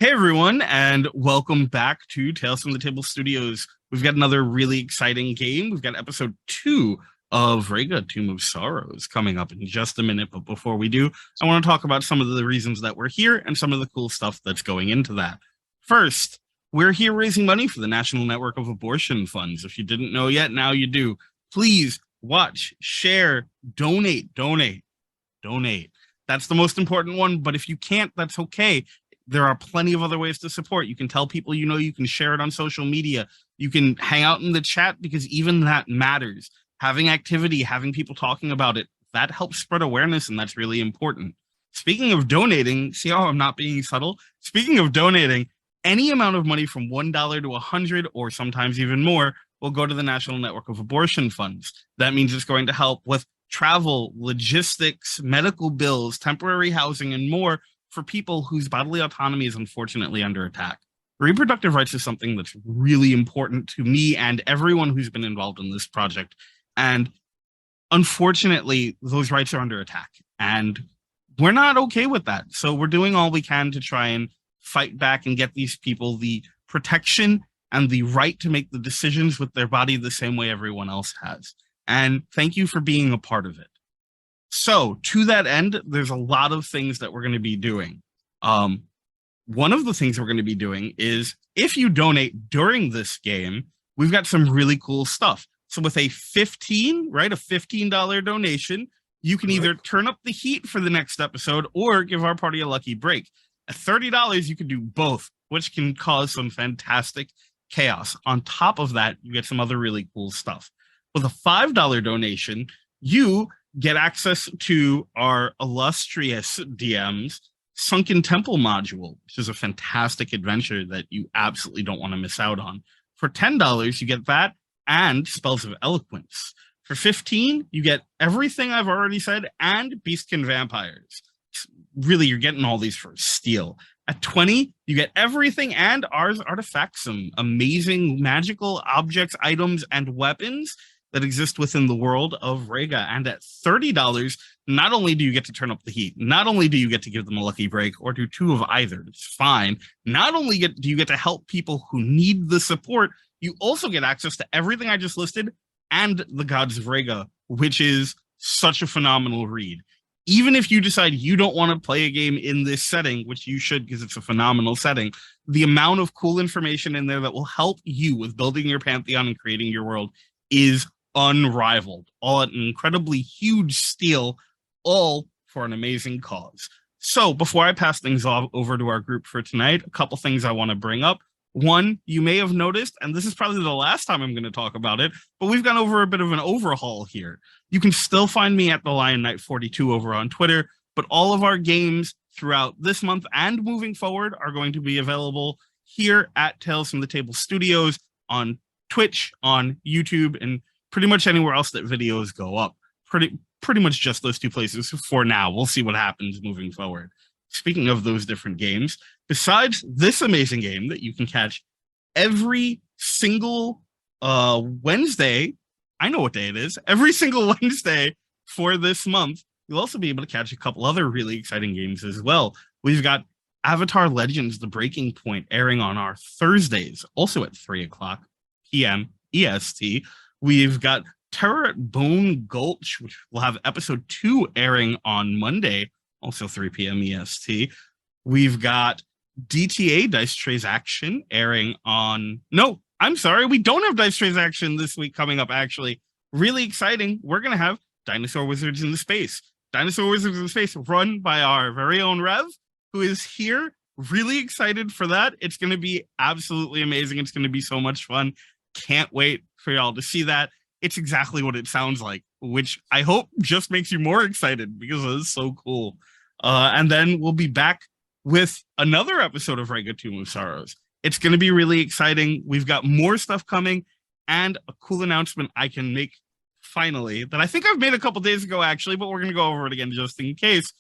Hey everyone, and welcome back to Tales from the Table Studios. We've got another really exciting game. We've got episode 2 of Rega, Tomb of Sorrows, coming up in just a minute. But before we do, I want to talk about some of the reasons that we're here and some of the cool stuff that's going into that. First, we're here raising money for the National Network of Abortion Funds. If you didn't know yet, now you do. Please watch, share, donate. That's the most important one, but if you can't, that's okay. There are plenty of other ways to support. You can tell people you know, you can share it on social media, you can hang out in the chat, because even that matters. Having activity, having people talking about it, that helps spread awareness, and that's really important. Speaking of donating, see how I'm not being subtle? Speaking of donating, any amount of money from $1 to $100, or sometimes even more, will go to the National Network of Abortion Funds. That means it's going to help with travel, logistics, medical bills, temporary housing, and more for people whose bodily autonomy is unfortunately under attack. Reproductive rights is something that's really important to me and everyone who's been involved in this project. And unfortunately, those rights are under attack. And we're not okay with that. So we're doing all we can to try and fight back and get these people the protection and the right to make the decisions with their body the same way everyone else has. And thank you for being a part of it. So to that end, there's a lot of things that we're going to be doing. One of the things we're going to be doing is, if you donate during this game, we've got some really cool stuff. So with a $15 donation, you can either turn up the heat for the next episode or give our party a lucky break. At $30, you can do both, which can cause some fantastic chaos. On top of that, you get some other really cool stuff. With a $5 donation, you get access to our illustrious DM's Sunken Temple module, which is a fantastic adventure that you absolutely don't want to miss out on. For $10, you get that and Spells of Eloquence. For $15, you get everything I've already said and Beastkin Vampires. Really, you're getting all these for a steal. At $20, you get everything and Ars Artifacts, some amazing magical objects, items, and weapons that exist within the world of Rega. And at $30, not only do you get to turn up the heat, not only do you get to give them a lucky break or do two of either, it's fine. Not only do you get to help people who need the support, you also get access to everything I just listed and the Gods of Rega, which is such a phenomenal read. Even if you decide you don't want to play a game in this setting, which you should because it's a phenomenal setting, the amount of cool information in there that will help you with building your pantheon and creating your world is unrivaled. All at an incredibly huge steal, all for an amazing cause. So before I pass things over to our group for tonight, a couple things I want to bring up. One, you may have noticed, and this is probably the last time I'm going to talk about it, but we've gone over a bit of an overhaul here. You can still find me at the Lion Knight 42 over on Twitter, but all of our games throughout this month and moving forward are going to be available here at Tales from the Table Studios on Twitch, on YouTube, and pretty much anywhere else that videos go up. Pretty much just those two places for now. We'll see what happens moving forward. Speaking of those different games, besides this amazing game that you can catch every single Wednesday, I know what day it is, every single Wednesday for this month, you'll also be able to catch a couple other really exciting games as well. We've got Avatar Legends, The Breaking Point, airing on our Thursdays, also at 3 o'clock p.m. EST. We've got Terror at Bone Gulch, which will have episode 2 airing on Monday, also 3 p.m. EST. We've got DTA, Dice Trays Action, airing on... No, I'm sorry, we don't have Dice Trays Action this week coming up, actually. Really exciting. We're going to have Dinosaur Wizards in Space. Dinosaur Wizards in Space, run by our very own Rev, who is here. Really excited for that. It's going to be absolutely amazing. It's going to be so much fun. Can't wait for y'all to see that. It's exactly what it sounds like, which I hope just makes you more excited because it is so cool. And then we'll be back with another episode of Rega, Tomb of Sorrows. It's going to be really exciting. We've got more stuff coming and a cool announcement I can make finally that I think I've made a couple days ago, actually, but we're going to go over it again just in case.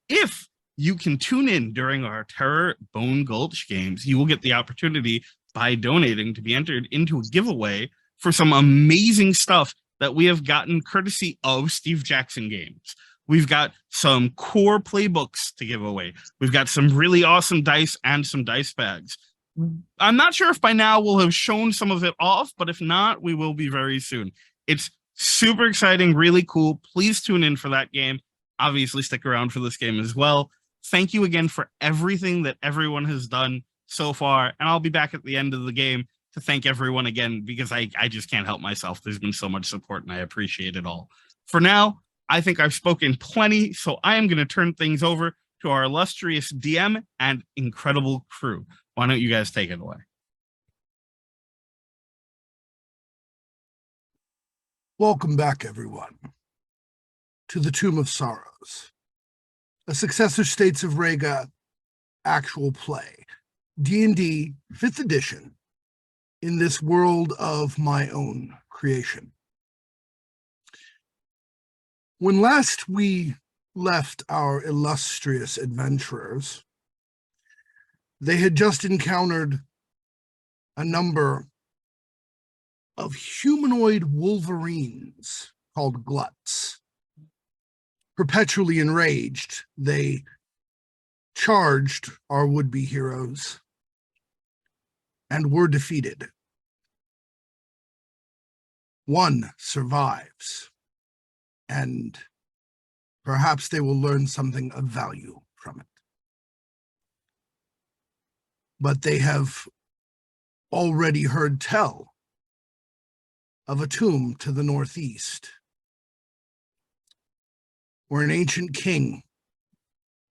If you can tune in during our Terror Bone Gulch games, you will get the opportunity by donating to be entered into a giveaway for some amazing stuff that we have gotten courtesy of Steve Jackson Games. We've got some core playbooks to give away. We've got some really awesome dice and some dice bags. I'm not sure if by now we'll have shown some of it off, but if not, we will be very soon. It's super exciting, really cool. Please tune in for that game. Obviously, stick around for this game as well. Thank you again for everything that everyone has done so far. And I'll be back at the end of the game to thank everyone again, because I just can't help myself. There's been so much support and I appreciate it all. For now, I think I've spoken plenty, so I am going to turn things over to our illustrious DM and incredible crew. Why don't you guys take it away? Welcome back, everyone, to the Tomb of Sorrows, a successor States of Rega actual play, D&D 5th edition, in this world of my own creation. When last we left our illustrious adventurers, they had just encountered a number of humanoid wolverines called gluts. Perpetually enraged, they charged our would-be heroes and were defeated. One survives, and perhaps they will learn something of value from it. But they have already heard tell of a tomb to the northeast, where an ancient king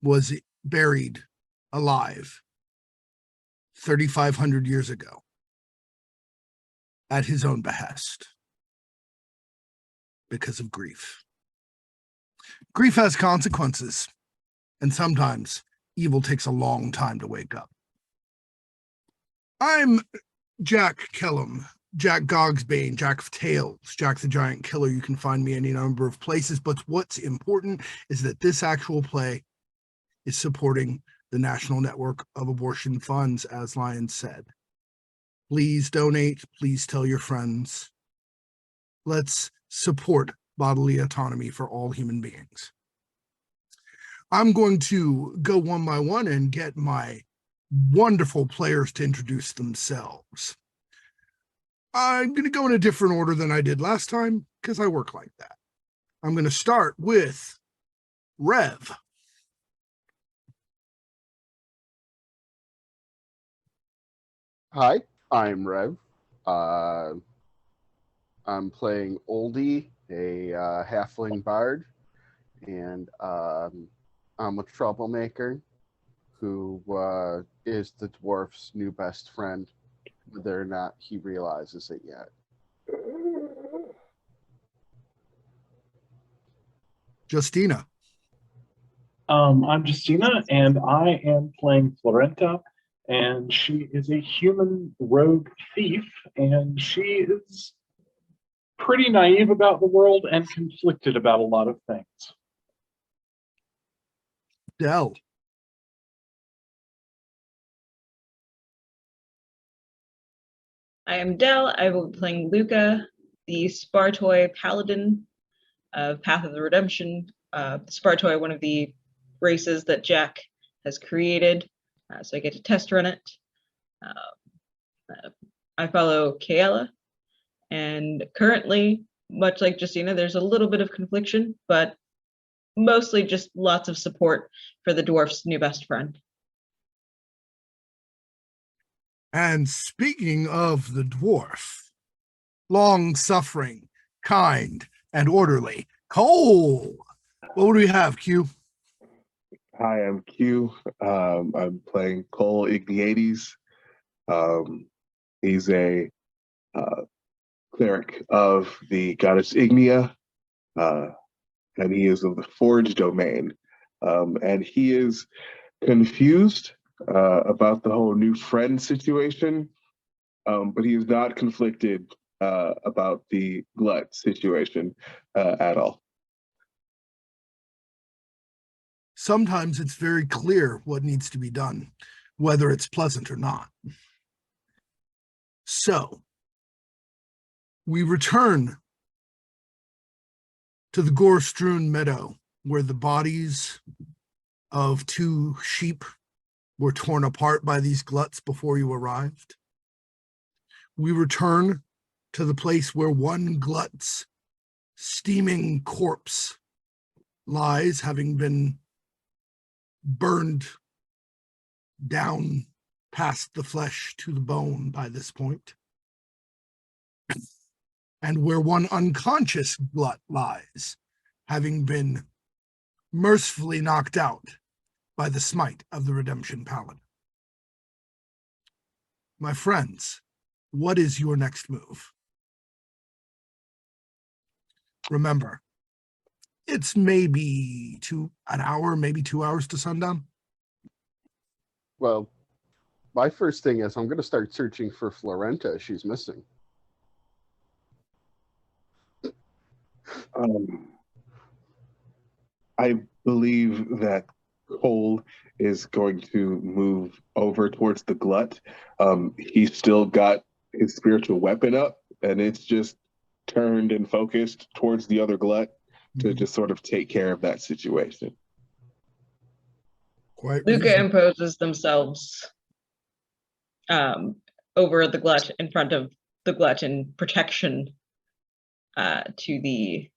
was buried alive 3,500 years ago at his own behest because of grief. Grief has consequences, and sometimes evil takes a long time to wake up. I'm Jack Kellum, Jack Gogsbane, Jack of Tales, Jack the Giant Killer. You can find me any number of places, but what's important is that this actual play is supporting the National Network of Abortion Funds, as Lion said. Please donate. Please tell your friends. Let's support bodily autonomy for all human beings. I'm going to go one by one and get my wonderful players to introduce themselves. I'm going to go in a different order than I did last time, because I work like that. I'm going to start with Rev. Hi, I'm Rev. I'm playing Oldie, a halfling bard, and I'm a troublemaker who is the dwarf's new best friend, whether or not he realizes it yet. Justina. I'm Justina, and I am playing Florenta, and she is a human rogue thief, and she is pretty naive about the world and conflicted about a lot of things. Dell. I am Dell. I will be playing Luka, the Spartoi Paladin of Path of the Redemption. Spartoi, one of the races that Jack has created, so I get to test run it. I follow Kayla, and currently, much like Justina, there's a little bit of confliction, but mostly just lots of support for the dwarf's new best friend. And speaking of the dwarf, long-suffering, kind, and orderly, Kole. What do we have, Q? Hi, I'm Q. I'm playing Kole Igniades. He's a cleric of the goddess Ignia, and he is of the Forge domain. And he is confused about the whole new friend situation, but he is not conflicted about the glut situation at all. Sometimes it's very clear what needs to be done, whether it's pleasant or not. So, we return to the gore-strewn meadow where the bodies of 2 sheep were torn apart by these gluts before you arrived. We return to the place where one glut's steaming corpse lies, having been burned down past the flesh to the bone by this point, and where one unconscious glut lies, having been mercifully knocked out by the smite of the Redemption Paladin. My friends, what is your next move? Remember, it's maybe an hour, maybe 2 hours to sundown. Well, my first thing is I'm going to start searching for Florenta. She's missing. I believe that Kole is going to move over towards the glut. He's still got his spiritual weapon up, and it's just turned and focused towards the other glut to just sort of take care of that situation. Quite Luka reasonable. imposes themselves over the glut, in front of the glut, in protection to the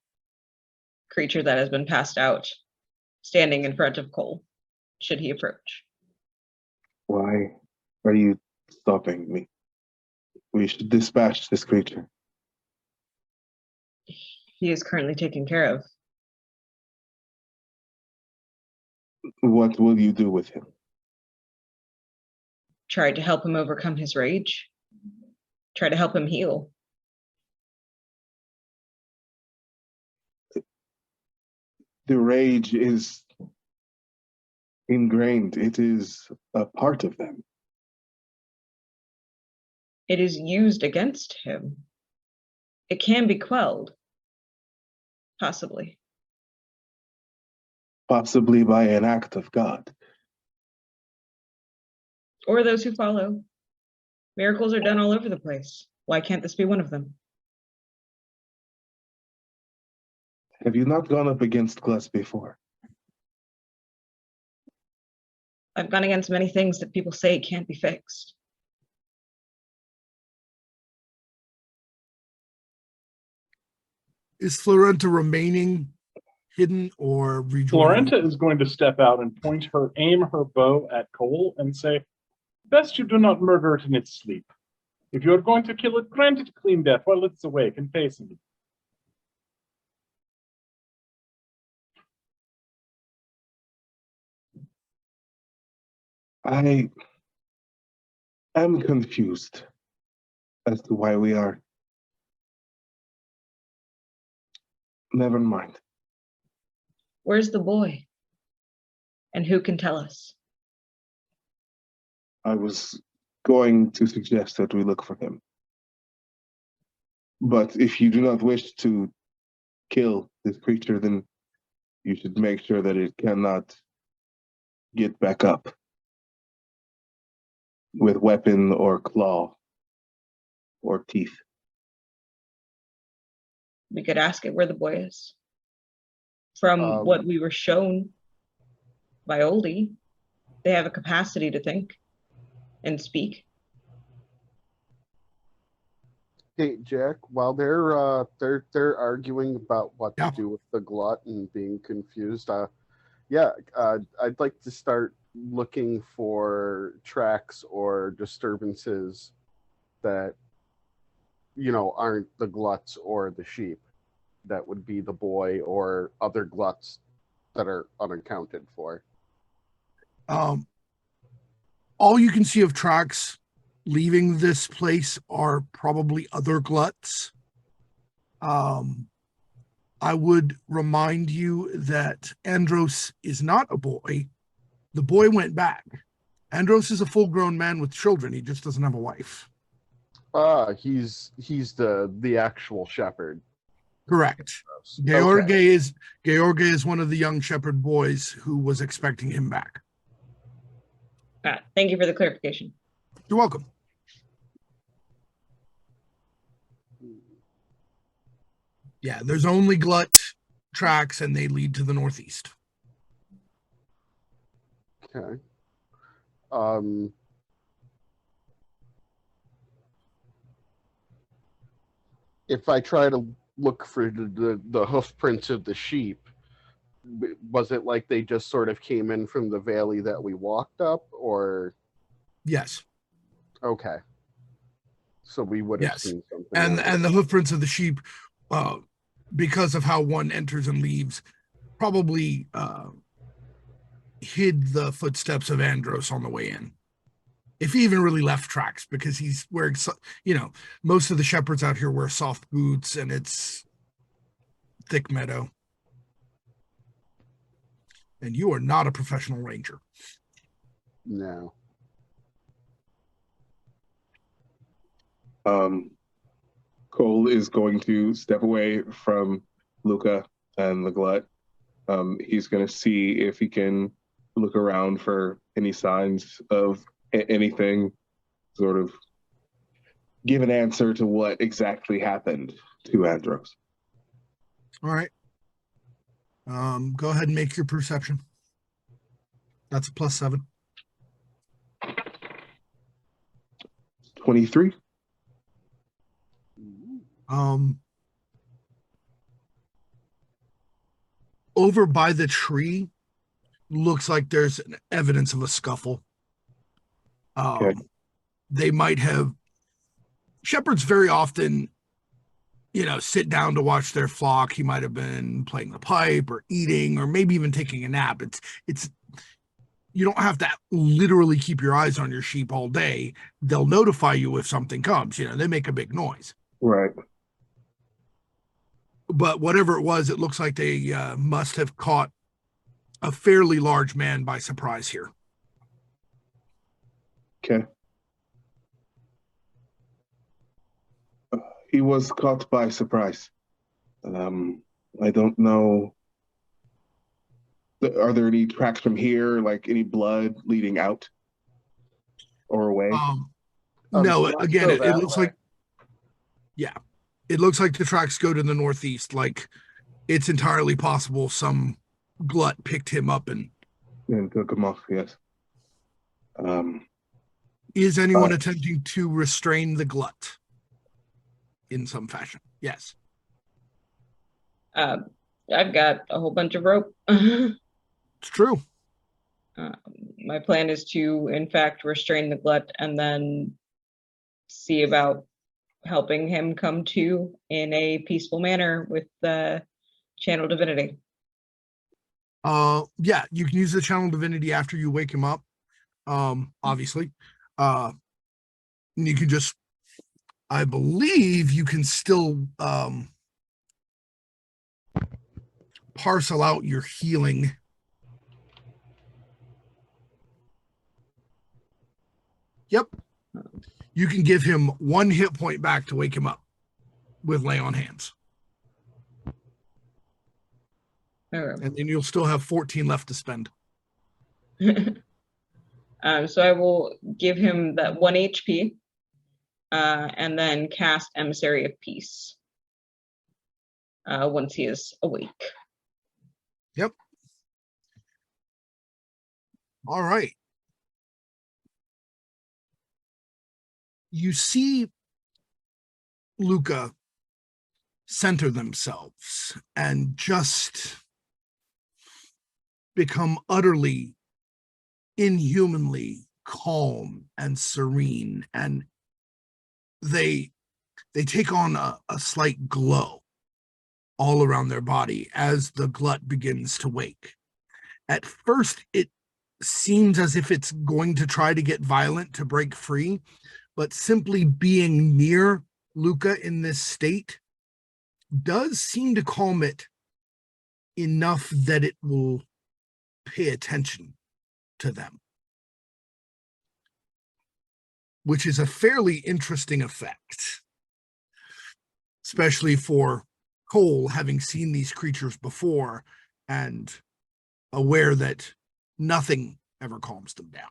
creature that has been passed out, standing in front of Kole, should he approach. Why are you stopping me? We should dispatch this creature. He is currently taken care of. What will you do with him? Try to help him overcome his rage. Try to help him heal. The rage is ingrained. It is a part of them. It is used against him. It can be quelled. Possibly. Possibly by an act of God. Or those who follow. Miracles are done all over the place. Why can't this be one of them? Have you not gone up against gluts before? I've gone against many things that people say can't be fixed. Is Florenta remaining hidden or rejoining? Florenta is going to step out and aim her bow at Kole and say, "Best you do not murder it in its sleep. If you are going to kill it, grant it clean death while it's awake and facing you." I am confused as to why we are. Never mind. Where's the boy? And who can tell us? I was going to suggest that we look for him. But if you do not wish to kill this creature, then you should make sure that it cannot get back up with weapon or claw or teeth. We could ask it where the boy is. From what we were shown by Oldie, they have a capacity to think and speak. Hey, Jack, while they're arguing about what to do with the glut and being confused, I'd like to start looking for tracks or disturbances that, aren't the gluts or the sheep. That would be the boy or other gluts that are unaccounted for. All you can see of tracks leaving this place are probably other gluts. I would remind you that Andros is not a boy. The boy went back. Andros is a full-grown man with children. He just doesn't have a wife. He's the actual shepherd. Correct. George is one of the young shepherd boys who was expecting him back. Thank you for the clarification. You're welcome. Yeah, there's only glut tracks and they lead to the northeast. Okay. If I try to look for the hoof prints of the sheep, was it like they just sort of came in from the valley that we walked up, or? Yes. Okay. So we would have Yes. seen something. And the hoof prints of the sheep, because of how one enters and leaves, probably hid the footsteps of Andros on the way in. If he even really left tracks, because he's wearing, most of the shepherds out here wear soft boots and it's thick meadow. And you are not a professional ranger. No. Kole is going to step away from Luka and the glut. He's going to see if he can look around for any signs of anything, sort of give an answer to what exactly happened to Andros. All right. Go ahead and make your perception. That's a +7. 23. Over by the tree, looks like there's evidence of a scuffle. Okay. They might have. Shepherds very often, sit down to watch their flock. He might have been playing the pipe or eating or maybe even taking a nap. It's you don't have to literally keep your eyes on your sheep all day. They'll notify you if something comes. They make a big noise. Right. But whatever it was, it looks like they must have caught a fairly large man by surprise here. Okay. He was caught by surprise. I don't know. Are there any tracks from here, like any blood leading out or away? No, So again, it looks way. like, it looks like the tracks go to the northeast. Like, it's entirely possible some glut picked him up and took him off, yes. Is anyone attempting to restrain the glut in some fashion? Yes. I've got a whole bunch of rope. It's true. My plan is to, in fact, restrain the glut and then see about helping him come to in a peaceful manner with the channel divinity. Yeah, you can use the channel divinity after you wake him up. Obviously. You can just, I believe you can still parcel out your healing. Yep. You can give him 1 hit point back to wake him up with lay on hands. Okay. And then you'll still have 14 left to spend. So I will give him that 1 HP and then cast Emissary of Peace once he is awake. Yep. All right. You see Luka center themselves and just become utterly, inhumanly calm and serene, and they take on a slight glow all around their body as the glut begins to wake. At first, it seems as if it's going to try to get violent to break free, but simply being near Luka in this state does seem to calm it enough that it will pay attention to them, which is a fairly interesting effect, especially for Kole, having seen these creatures before and aware that nothing ever calms them down.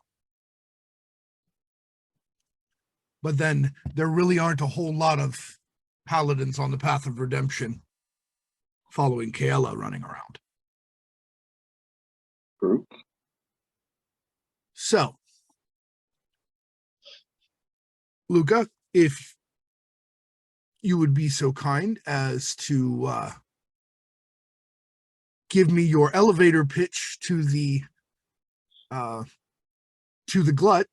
But then there really aren't a whole lot of paladins on the path of redemption following Kayla running around. Group. So, Luka, if you would be so kind as to give me your elevator pitch to the glut,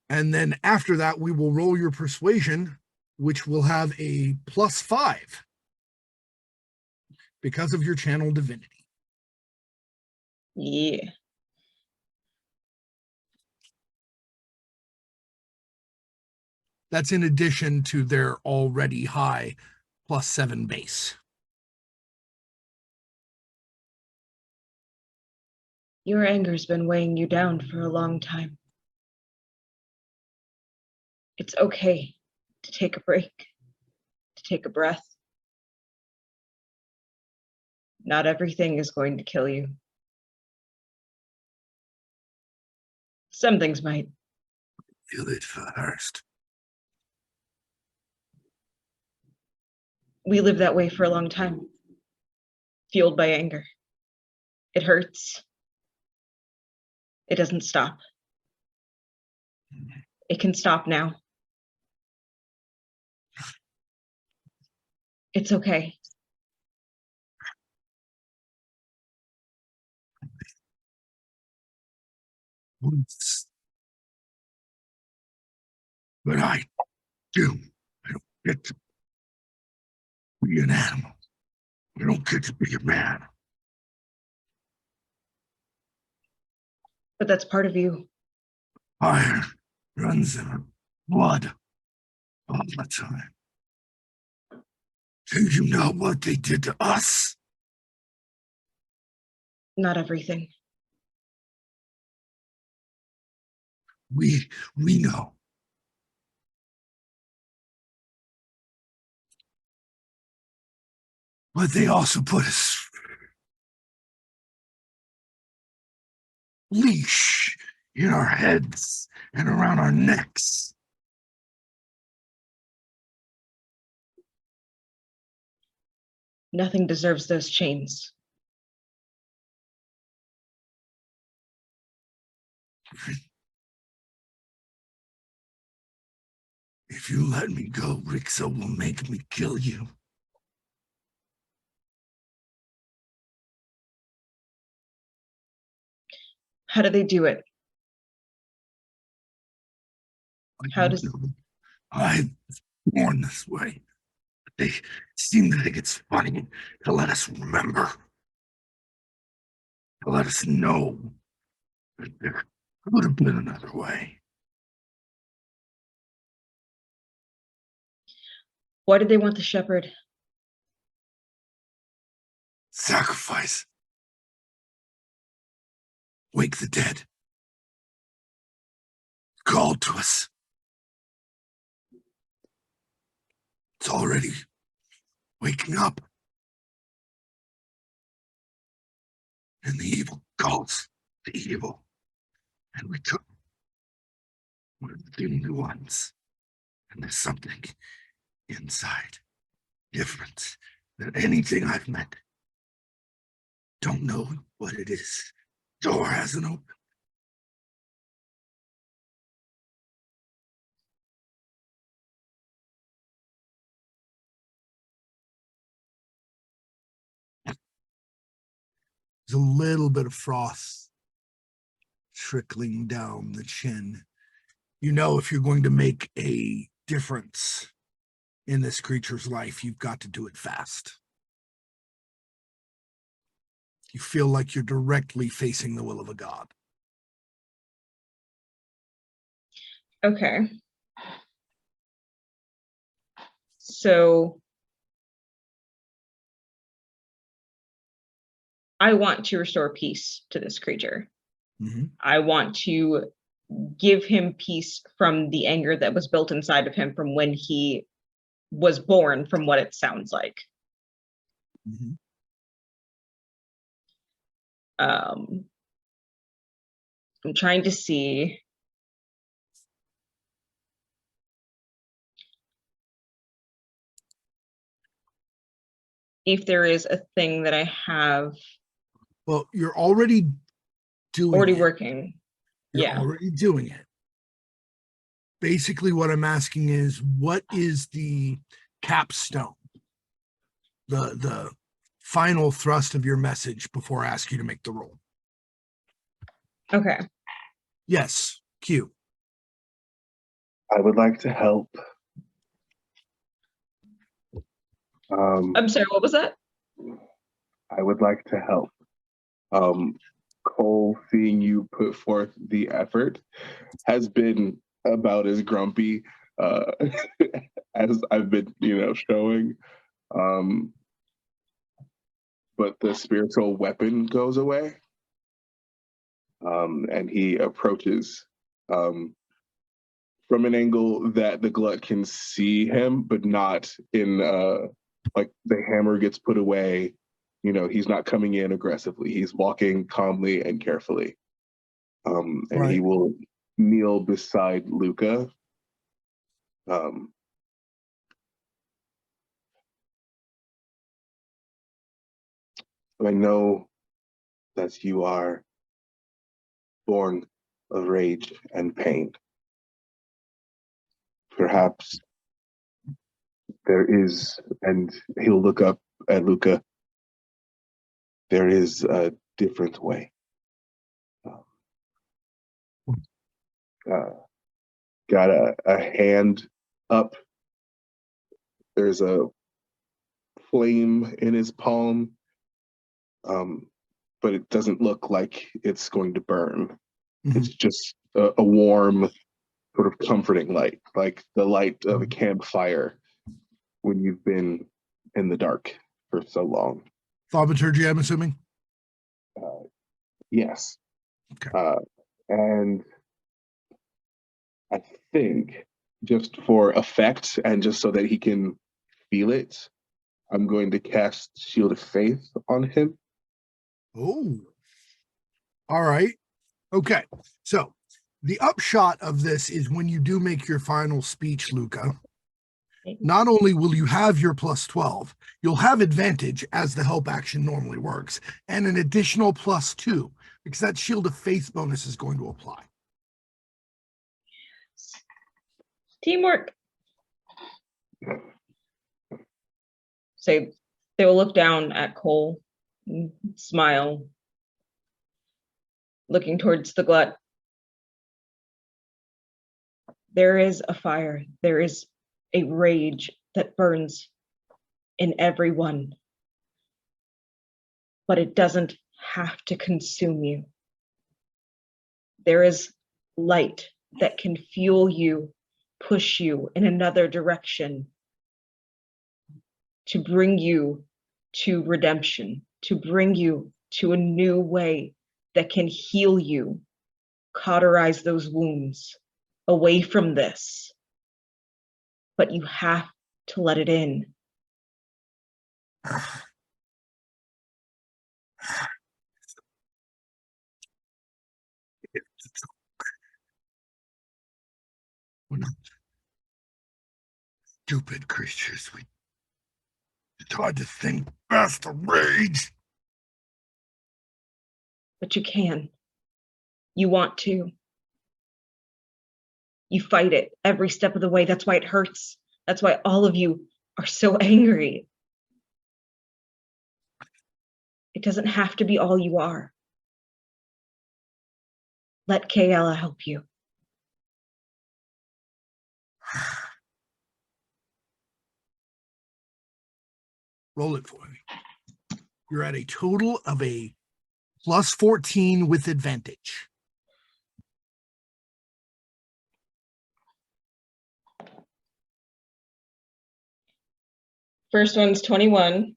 and then after that we will roll your persuasion, which will have a +5 because of your channel divinity. Yeah. That's in addition to their already high +7 base. Your anger's been weighing you down for a long time. It's okay to take a break, to take a breath. Not everything is going to kill you. Some things might. Feel it first. We lived that way for a long time, fueled by anger. It hurts. It doesn't stop. It can stop now. It's okay. But I do. I don't get to be an animal. I don't get to be a man. But that's part of you. Fire runs in our blood all the time. Do you know what they did to us? Not everything. We know. But they also put a leash in our heads and around our necks. Nothing deserves those chains. If you let me go, Rixa will make me kill you. How do they do it? How does I was born this way. They seem to think it's funny to let us remember, to let us know that there could have been another way. Why did they want the shepherd? Sacrifice. Wake the dead. Called to us. It's already waking up. And the evil calls the evil. And we took one of the new ones. And there's something inside different than anything I've met. Don't know what it is. Door hasn't opened. There's a little bit of froth trickling down the chin. You know, if you're going to make a difference in this creature's life, you've got to do it fast. You feel like you're directly facing the will of a god. Okay. So I want to restore peace to this creature. Mm-hmm. I want to give him peace from the anger that was built inside of him from when he was born, from what it sounds like. Mm-hmm. I'm trying to see. if there is a thing that I have Well, you're already doing already it. working. You're Yeah. already doing it. Basically, what I'm asking is, what is the capstone? The final thrust of your message before I ask you to make the roll. Okay. Yes, Q. I would like to help. I'm sorry, what was that? I would like to help. Kole, seeing you put forth the effort, has been about as grumpy as I've been, showing. But the spiritual weapon goes away, and he approaches from an angle that the glut can see him, but not in like the hammer gets put away. He's not coming in aggressively. He's walking calmly and carefully. And Right. he will kneel beside Luka. I know that you are born of rage and pain. Perhaps there is, and he'll look up at Luka, there is a different way. Got a hand up. There's a flame in his palm, but it doesn't look like it's going to burn. Mhm. It's just a warm, sort of comforting light, like the light of a campfire when you've been in the dark for so long. Thaumaturgy, I'm assuming. Yes. Okay. And I think just for effect and just so that he can feel it, I'm going to cast Shield of Faith on him. Oh. All right. Okay. So the upshot of this is when you do make your final speech, Luka, not only will you have your plus 12, you'll have advantage as the help action normally works, and an additional plus 2, because that Shield of Faith bonus is going to apply. Teamwork. So they will look down at Kole, and smile, looking towards the glut. There is a fire. There is a rage that burns in everyone. But it doesn't have to consume you. There is light that can fuel you, push you in another direction, to bring you to redemption, to bring you to a new way that can heal you, cauterize those wounds away from this. But you have to let it in. We're not stupid creatures. We tried to think past the rage. But you can. You want to. You fight it every step of the way. That's why it hurts. That's why all of you are so angry. It doesn't have to be all you are. Let Kayla help you. Roll it for me. You're at a total of a plus 14 with advantage. First one's 21.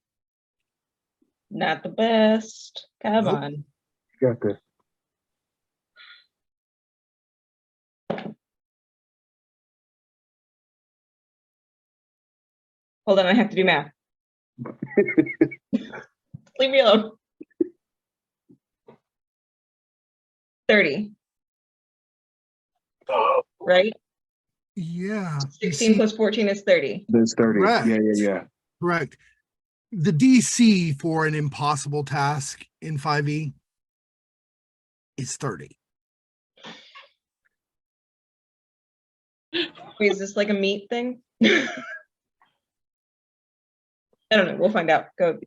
Not the best. Come Nope. on. Got this. Hold on, I have to do math. Leave me alone. 30. Right? Yeah. 16 plus 14 is 30. There's 30. Correct. Yeah. Correct. The DC for an impossible task in 5e is 30. Wait, is this like a meat thing? I don't know. We'll find out. Go.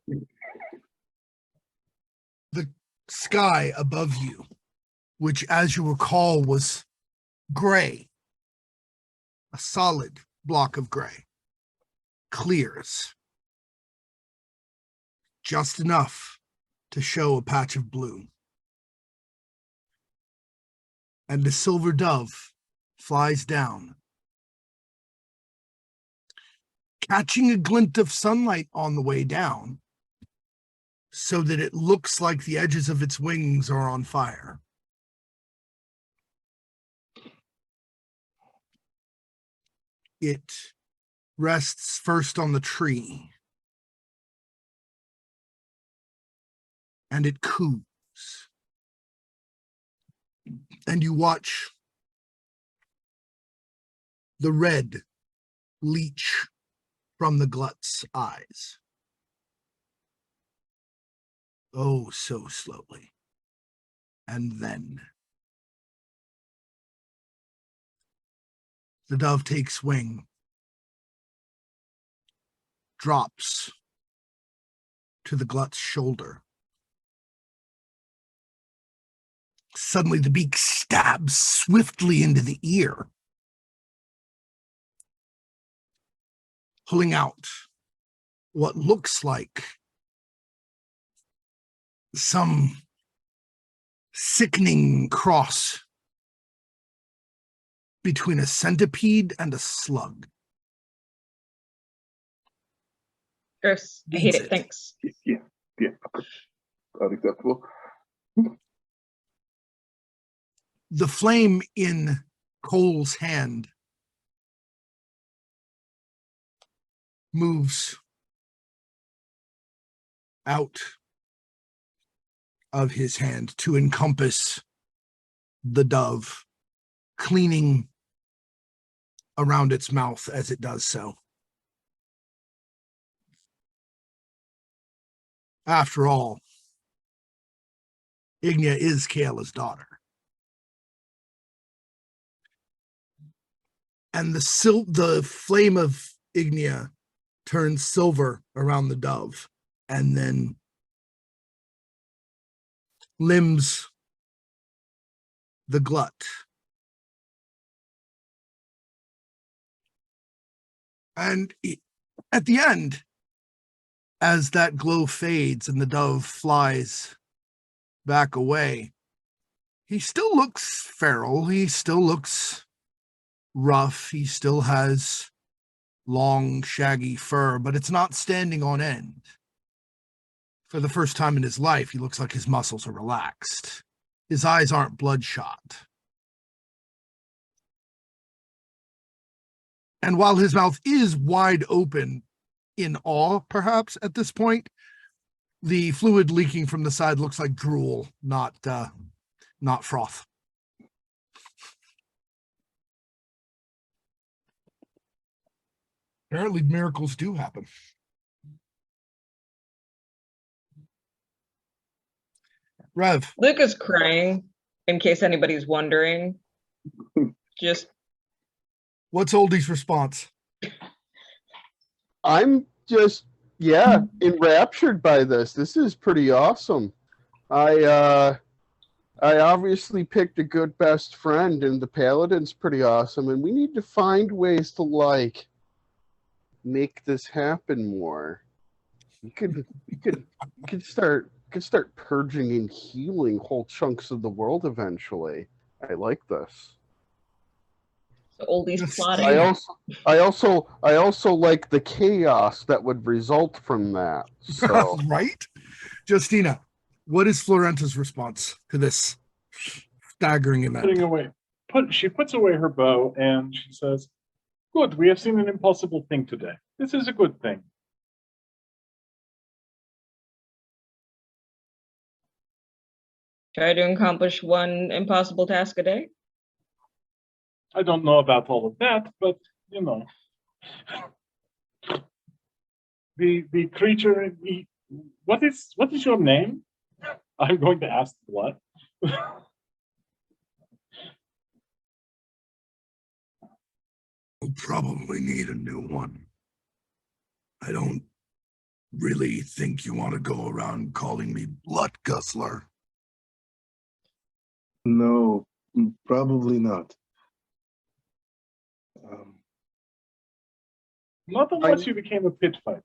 The sky above you, which as you recall was gray, a solid block of gray, clears just enough to show a patch of blue. And the silver dove flies down, catching a glint of sunlight on the way down, so that it looks like the edges of its wings are on fire. It rests first on the tree, and it coos. And you watch the red leach from the glut's eyes. Oh, so slowly. And then the dove takes wing, drops to the glut's shoulder. Suddenly the beak stabs swiftly into the ear, pulling out what looks like some sickening cross between a centipede and a slug. Gross. I hate Beats it. Thanks. Yeah. Unacceptable. The flame in Kole's hand moves out of his hand to encompass the dove, cleaning around its mouth as it does so. After all, Ignia is Kayla's daughter. And the flame of Ignia turns silver around the dove, and then limbs the glut. And at the end, as that glow fades and the dove flies back away, he still looks feral. He still looks rough. He still has long, shaggy fur, but it's not standing on end. For the first time in his life, he looks like his muscles are relaxed. His eyes aren't bloodshot. And while his mouth is wide open in awe, perhaps, at this point, the fluid leaking from the side looks like drool, not froth. Apparently miracles do happen. Rev. Luka's crying, in case anybody's wondering. Just What's Oldie's response? I'm just, enraptured by this. This is pretty awesome. I obviously picked a good best friend, and the Paladin's pretty awesome, and we need to find ways to, make this happen more. You could start purging and healing whole chunks of the world eventually. I like this. Oldie's plotting. I also like the chaos that would result from that. So Right? Justina, what is Florenta's response to this staggering event? She puts away her bow and she says, "Good, we have seen an impossible thing today. This is a good thing." Try to accomplish one impossible task a day. I don't know about all of that, but you know. the creature. What is your name? I'm going to ask what. We'll probably need a new one. I don't really think you want to go around calling me Blood Guzzler. No, probably not. Not unless you became a pit fighter.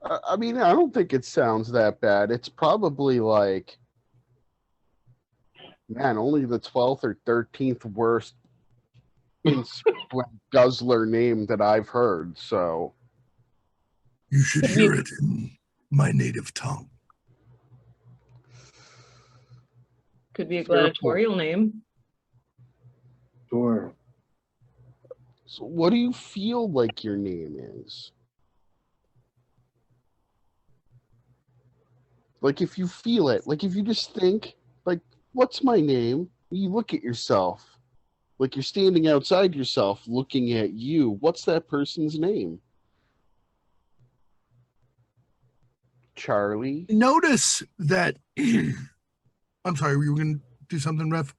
I mean, I don't think it sounds that bad. It's probably like, man, only the 12th or 13th worst guzzler name that I've heard. So You should hear it in my native tongue. Could be a gladiatorial name. Sure. So what do you feel like your name is? Like if you feel it, like if you just think, like, what's my name? You look at yourself. Like you're standing outside yourself looking at you. What's that person's name? Charlie? Notice that I'm sorry, were you going to do something, Rev?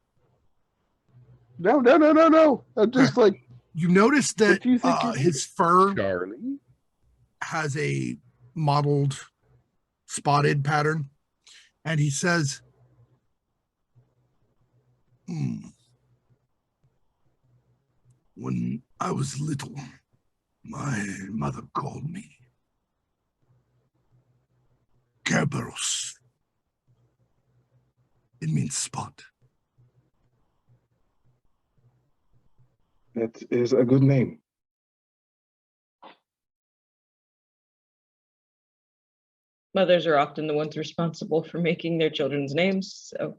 No. I'm just like, you notice that what do you think your name his is? fur Charlie? has a mottled spotted pattern, and he says, when I was little, my mother called me Kerberos. It means spot. That is a good name. Mothers are often the ones responsible for making their children's names, so.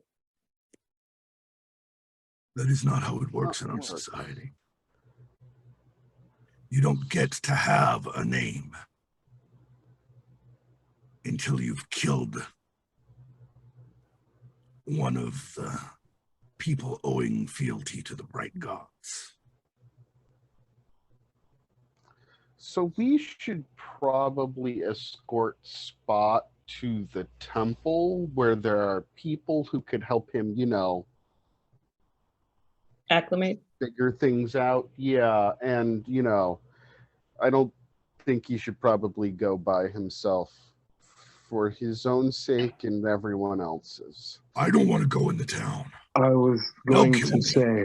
That is not how it works in our society. You don't get to have a name until you've killed one of the people owing fealty to the bright gods. So we should probably escort Spot to the temple where there are people who could help him, Acclimate. figure things out. Yeah, and, I don't think he should probably go by himself for his own sake and everyone else's. I don't want to go in the town. I was They'll going kill to me. say,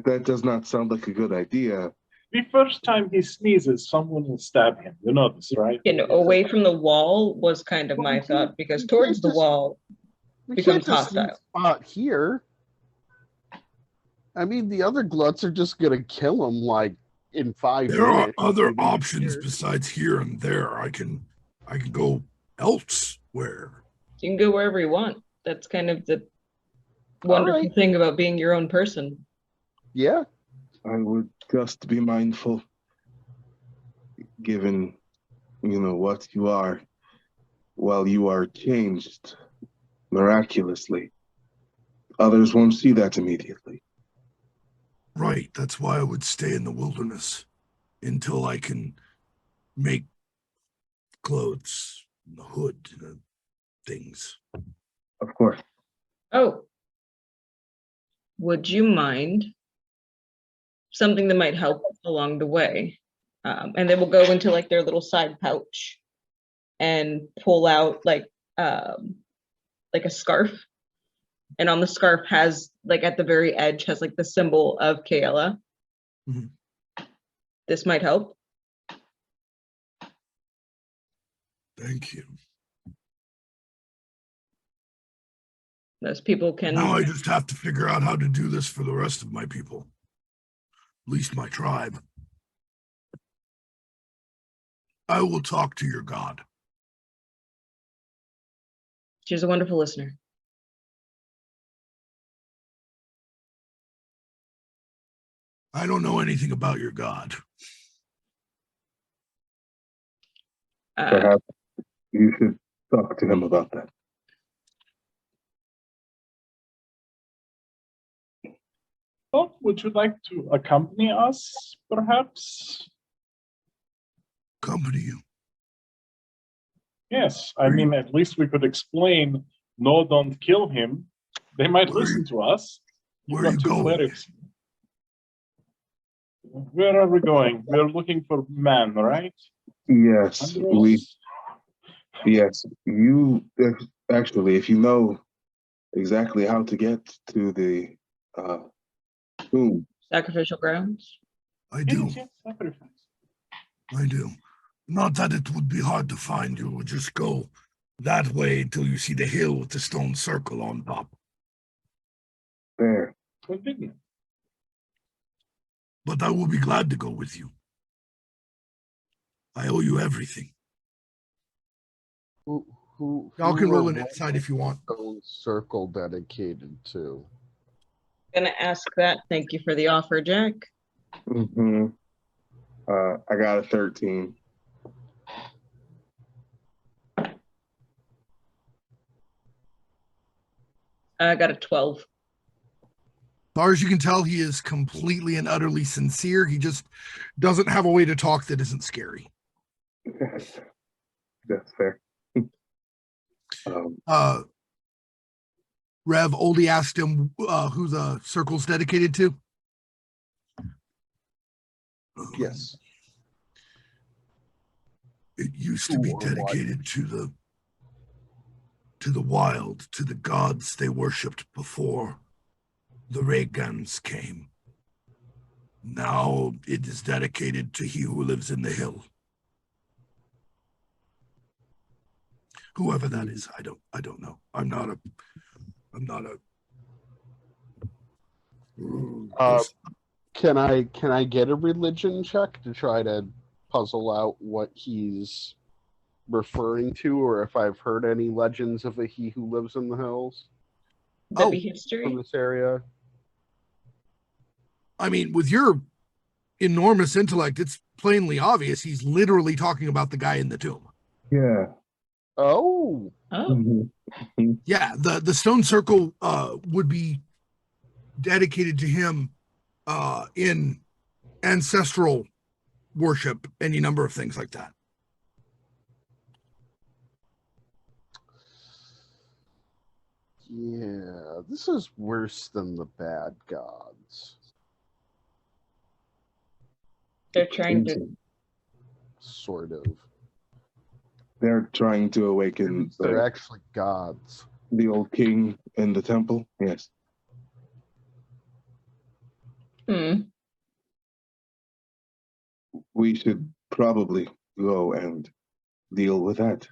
that does not sound like a good idea. The first time he sneezes, someone will stab him. You know this, right? Away from the wall was kind of my thought, because towards the wall We becomes can't just leave hostile. Spot here. I mean, the other gluts are just gonna kill him like in 5 There are minutes. other Maybe options here. besides here and there. I can go elsewhere. You can go wherever you want. That's kind of the wonderful thing about being your own person. Yeah. I would just be mindful, given, what you are, while you are changed miraculously. Others won't see that immediately. Right. That's why I would stay in the wilderness until I can make clothes, the hood, things. Of course. Oh. Would you mind something that might help along the way? And they will go into like their little side pouch and pull out like a scarf. And on the scarf has like at the very edge has like the symbol of Kaela. Mhm. This might help. Thank you. Those people can. Now I just have to figure out how to do this for the rest of my people. At least my tribe. I will talk to your god. She's a wonderful listener. I don't know anything about your god. Perhaps you should talk to him about that. Well, would you like to accompany us, perhaps? accompany you. Yes, I mean, at least we could explain, no, don't kill him. They might Where are listen you- to us. You've where are got you two going? clerics. Where are we going? We're looking for man, right? Yes, Andros? yes, you, actually, if you know exactly how to get to the tomb. Sacrificial grounds. I do. Yes, sacrifice. I do. Not that it would be hard to find. You would just go that way until you see the hill with the stone circle on top. There. Convenient. But I will be glad to go with you. I owe you everything. Y'all can roll an insight if you want. Circle dedicated to. Gonna ask that. Thank you for the offer, Jack. Mm-hmm. I got a 13. I got a 12. As far as you can tell, he is completely and utterly sincere. He just doesn't have a way to talk that isn't scary. That's fair. Rev, Oldie asked him who the circle's dedicated to. Yes. It used to be dedicated to the wild, to the gods they worshipped before the Regans came. Now it is dedicated to he who lives in the hill. Whoever that is, I don't know. I'm not a Can I get a religion check to try to puzzle out what he's referring to, or if I've heard any legends of a he who lives in the hills That'd be from history. this area? I mean, with your enormous intellect, it's plainly obvious he's literally talking about the guy in the tomb. Yeah. Oh, Oh, Mm-hmm. Yeah, the stone circle would be dedicated to him in ancestral worship, any number of things like that. yeah. This is worse than the bad gods. they're trying to. Sort of. They're trying to awaken They're actually gods. the old king in the temple. Yes. We should probably go and deal with that.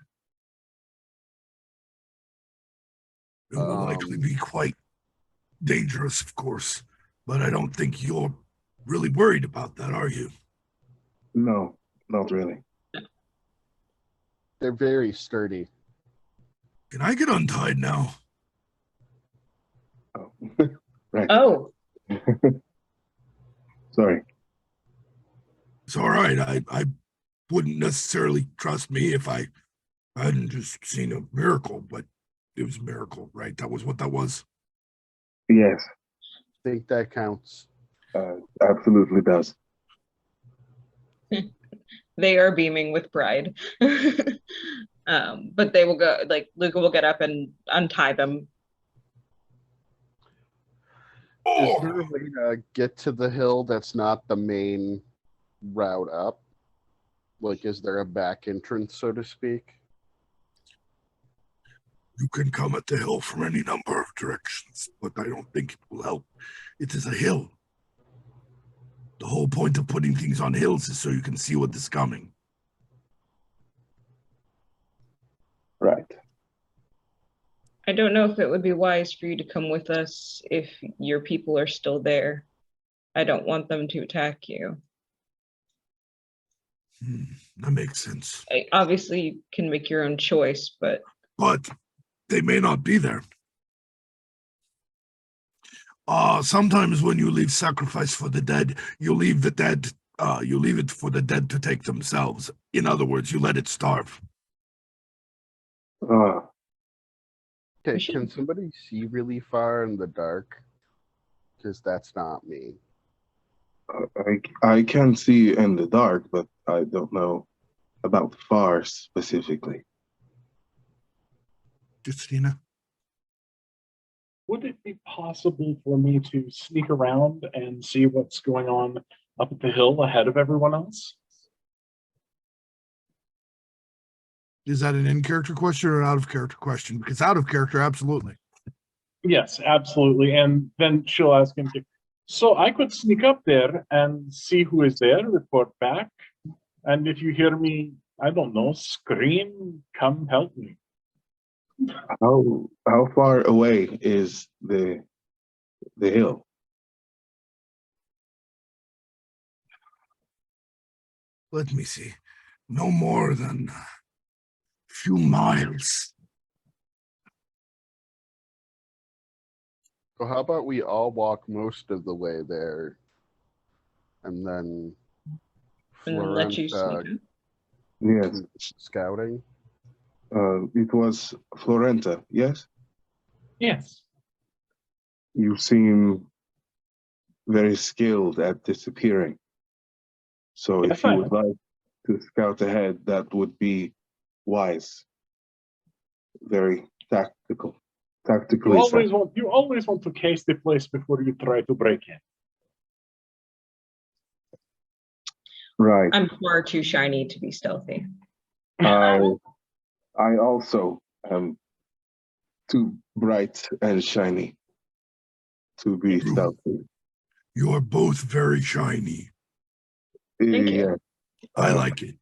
It will likely be quite dangerous, of course, but I don't think you're really worried about that, are you? No, not really. They're very sturdy. Can I get untied now? Oh. Right. Oh, Sorry. It's all right. I wouldn't necessarily trust me if I hadn't just seen a miracle, but it was a miracle, right? That was what that was. Yes, Think that counts. absolutely does. they are beaming with pride. But they will go, like, Luka will get up and untie them. Is there a way to get to the hill that's not the main route up? Like, is there a back entrance, so to speak? You can come at the hill from any number of directions, but I don't think it will help. It is a hill. The whole point of putting things on hills is so you can see what is coming. Right. I don't know if it would be wise for you to come with us if your people are still there. I don't want them to attack you. That makes sense. Obviously, you can make your own choice, but they may not be there. Sometimes when you leave sacrifice for the dead, you leave the dead, you leave it for the dead to take themselves. In other words, you let it starve. Okay, can somebody see really far in the dark? Because that's not me. I can see in the dark, but I don't know about far specifically. Justina. Would it be possible for me to sneak around and see what's going on up at the hill ahead of everyone else? Is that an in-character question or an out-of-character question? Because out of character, absolutely. Yes, absolutely. And then she'll ask him to, so I could sneak up there and see who is there, report back. And if you hear me, I don't know, scream, come help me. How far away is the hill? Let me see. No more than a few miles. So how about we all walk most of the way there, and then And let you Florenta sneak Yes, scouting. it was Florenta, yes? Yes. You seem very skilled at disappearing. So Yes, if you I would like to scout ahead, that would be wise. Very tactical. You Tactically always want to case the place before you try to break in. right. I'm far too shiny to be stealthy. I also am too bright and shiny to be True. stealthy. You're both very shiny. Thank you. Yeah, I like it.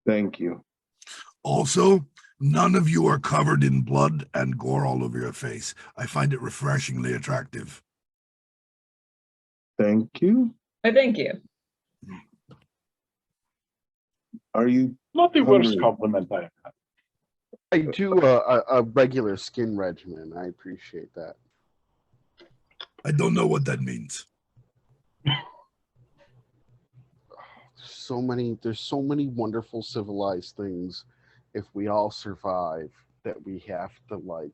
thank you. Also, none of you are covered in blood and gore all over your face. I find it refreshingly attractive. Thank you. Thank you. Are you Not the worst hungry? compliment I have had. I do a regular skin regimen. I appreciate that. I don't know what that means. There's so many wonderful civilized things if we all survive that we have to like.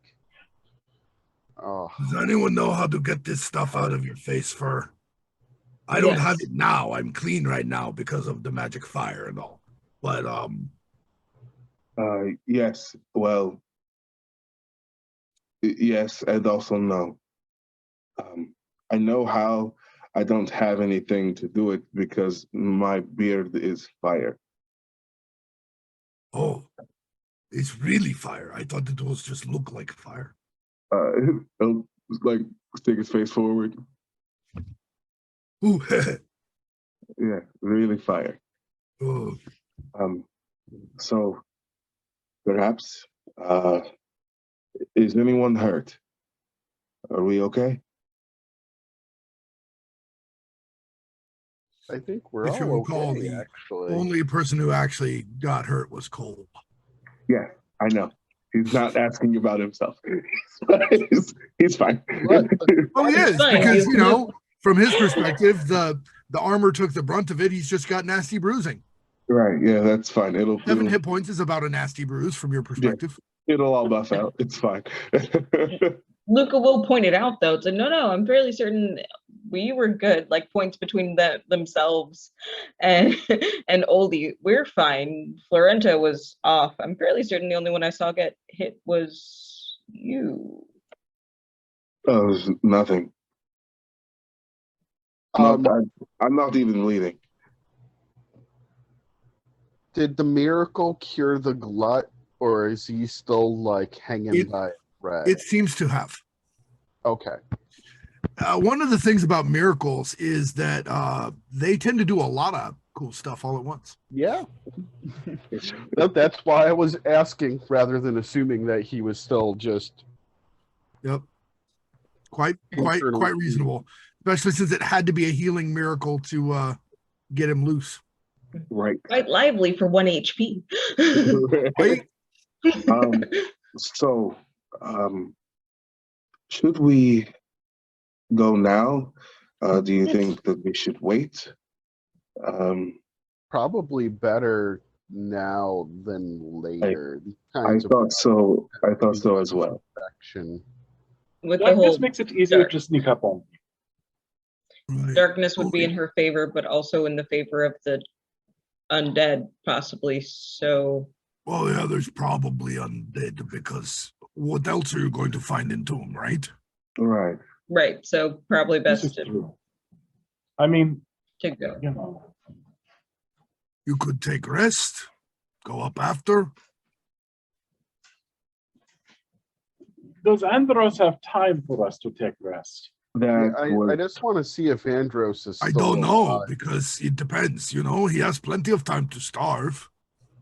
Oh, Does anyone know how to get this stuff out of your face fur? I don't have it now. I'm clean right now because of the magic fire and all. But Yes. Well, yes, and also no. I know how. I don't have anything to do it because my beard is fire. oh, it's really fire. I thought it was just look like fire. He'll, like stick his face forward. Ooh, Yeah, really fire. oh, So perhaps is anyone hurt? Are we okay? I think we're if you all recall, okay. the Actually, only person who actually got hurt was Cole. Yeah, I know. He's not asking about himself. He's fine. Oh, he is, fine. because You- you know, from his perspective, the armor took the brunt of it. He's just got nasty bruising. Right, yeah, that's fine. 7 hit points is about a nasty bruise from your perspective. It'll all buff out. It's fine. Luka will point it out though. It's like, no, I'm fairly certain we were good. Like points between themselves and and Oldie. We're fine. Florenta was off. I'm fairly certain the only one I saw get hit was you. Oh, it was nothing. I'm not even bleeding. did the miracle cure the glut, or is he still like hanging by a thread? It seems to have. Okay. One of the things about miracles is that they tend to do a lot of cool stuff all at once. Yeah. That's why I was asking rather than assuming that he was still just. Yep. Quite reasonable, especially since it had to be a healing miracle to get him loose. Right. Quite lively for 1 HP. Right? So, should we go now? Do you think that we should wait? Probably better now than later. I thought so. I thought so as well. Infection. With the Like, whole this makes it easier dark. to sneak up on. Right. Darkness would be in her favor, but also in the favor of the undead, possibly. So, Well, yeah, there's probably undead because what else are you going to find in Tomb, right? Right. right. So probably This best is true. I mean, to go. you know, You could take rest, go up after. does Andros have time for us to take rest? Yeah, That's I what just want to see if Andros is I still don't know alive. because it depends. You know, he has plenty of time to starve,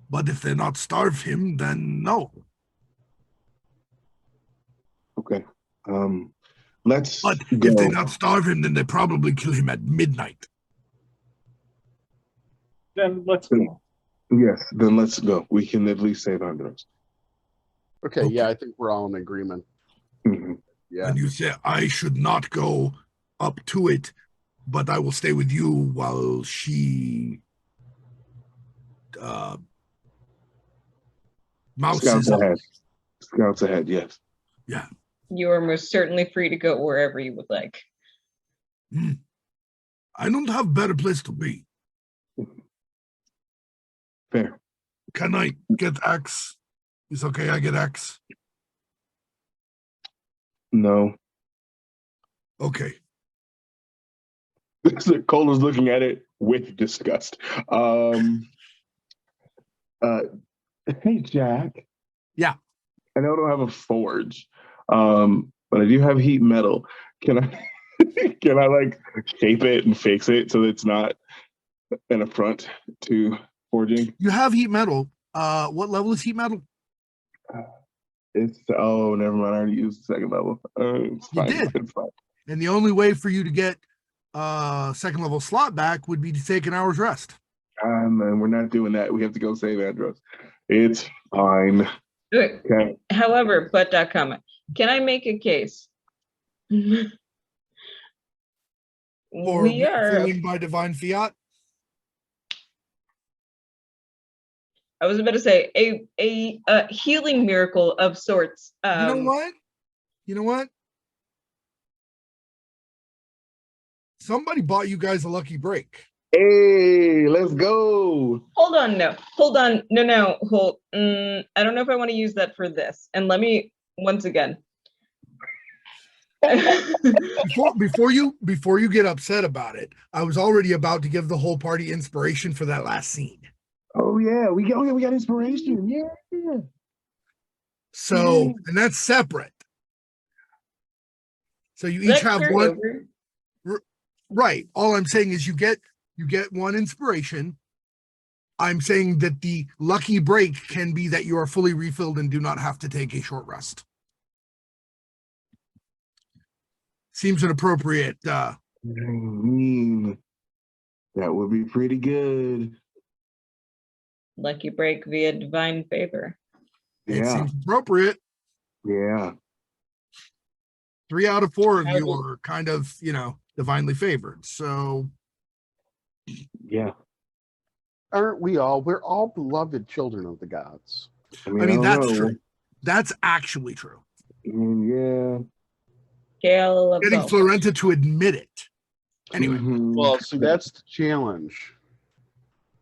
but if they not starve him, then no. okay. Let's But go. if they not starve him, then they probably kill him at midnight. Then let's go. Yes, then let's go. We can at least save Andros. Okay, Okay. yeah, I think we're all in agreement. Mhm. Yeah. And you say I should not go up to it, but I will stay with you while she mouses Scouts up. ahead. Scouts ahead, yes. Yeah. You are most certainly free to go wherever you would like. I don't have better place to be. Fair. Can I get X? It's okay, I get X. No. Okay. Cole is looking at it with disgust. Hey, Jack. Yeah. I know I don't have a forge, but I do have heat metal. Can I can I like shape it and fix it so that it's not an affront to forging? You have heat metal. What level is heat metal? It's never mind. I already used the second level. It's You fine. did. It's fine. And the only way for you to get second level slot back would be to take an hour's rest. And we're not doing that. We have to go save Andros. It's fine. Okay. Okay. However, comment. Can I make a case? Or We are. filling by divine fiat. I was about to say a healing miracle of sorts. You know what? You know what? Somebody bought you guys a lucky break. Hey, let's go. Hold on, no. Hold on, no. Hold. I don't know if I want to use that for this. And let me once again. Before you get upset about it, I was already about to give the whole party inspiration for that last scene. Oh yeah, we got inspiration. Yeah. So, and that's separate. So you each have one. Right. All I'm saying is you get one inspiration. I'm saying that the lucky break can be that you are fully refilled and do not have to take a short rest. Seems an appropriate. I mean, that would be pretty good. Lucky break via divine favor. It Yeah. seems appropriate. Yeah. 3 out of 4 of you are kind of, divinely favored. So, Yeah. Aren't we all? We're all beloved children of the gods. I mean I that's don't know. true. That's actually true. I mean, yeah. Kale loves Getting all. Florenta to admit it. Anyway, Mhm. Well, see, that's the challenge.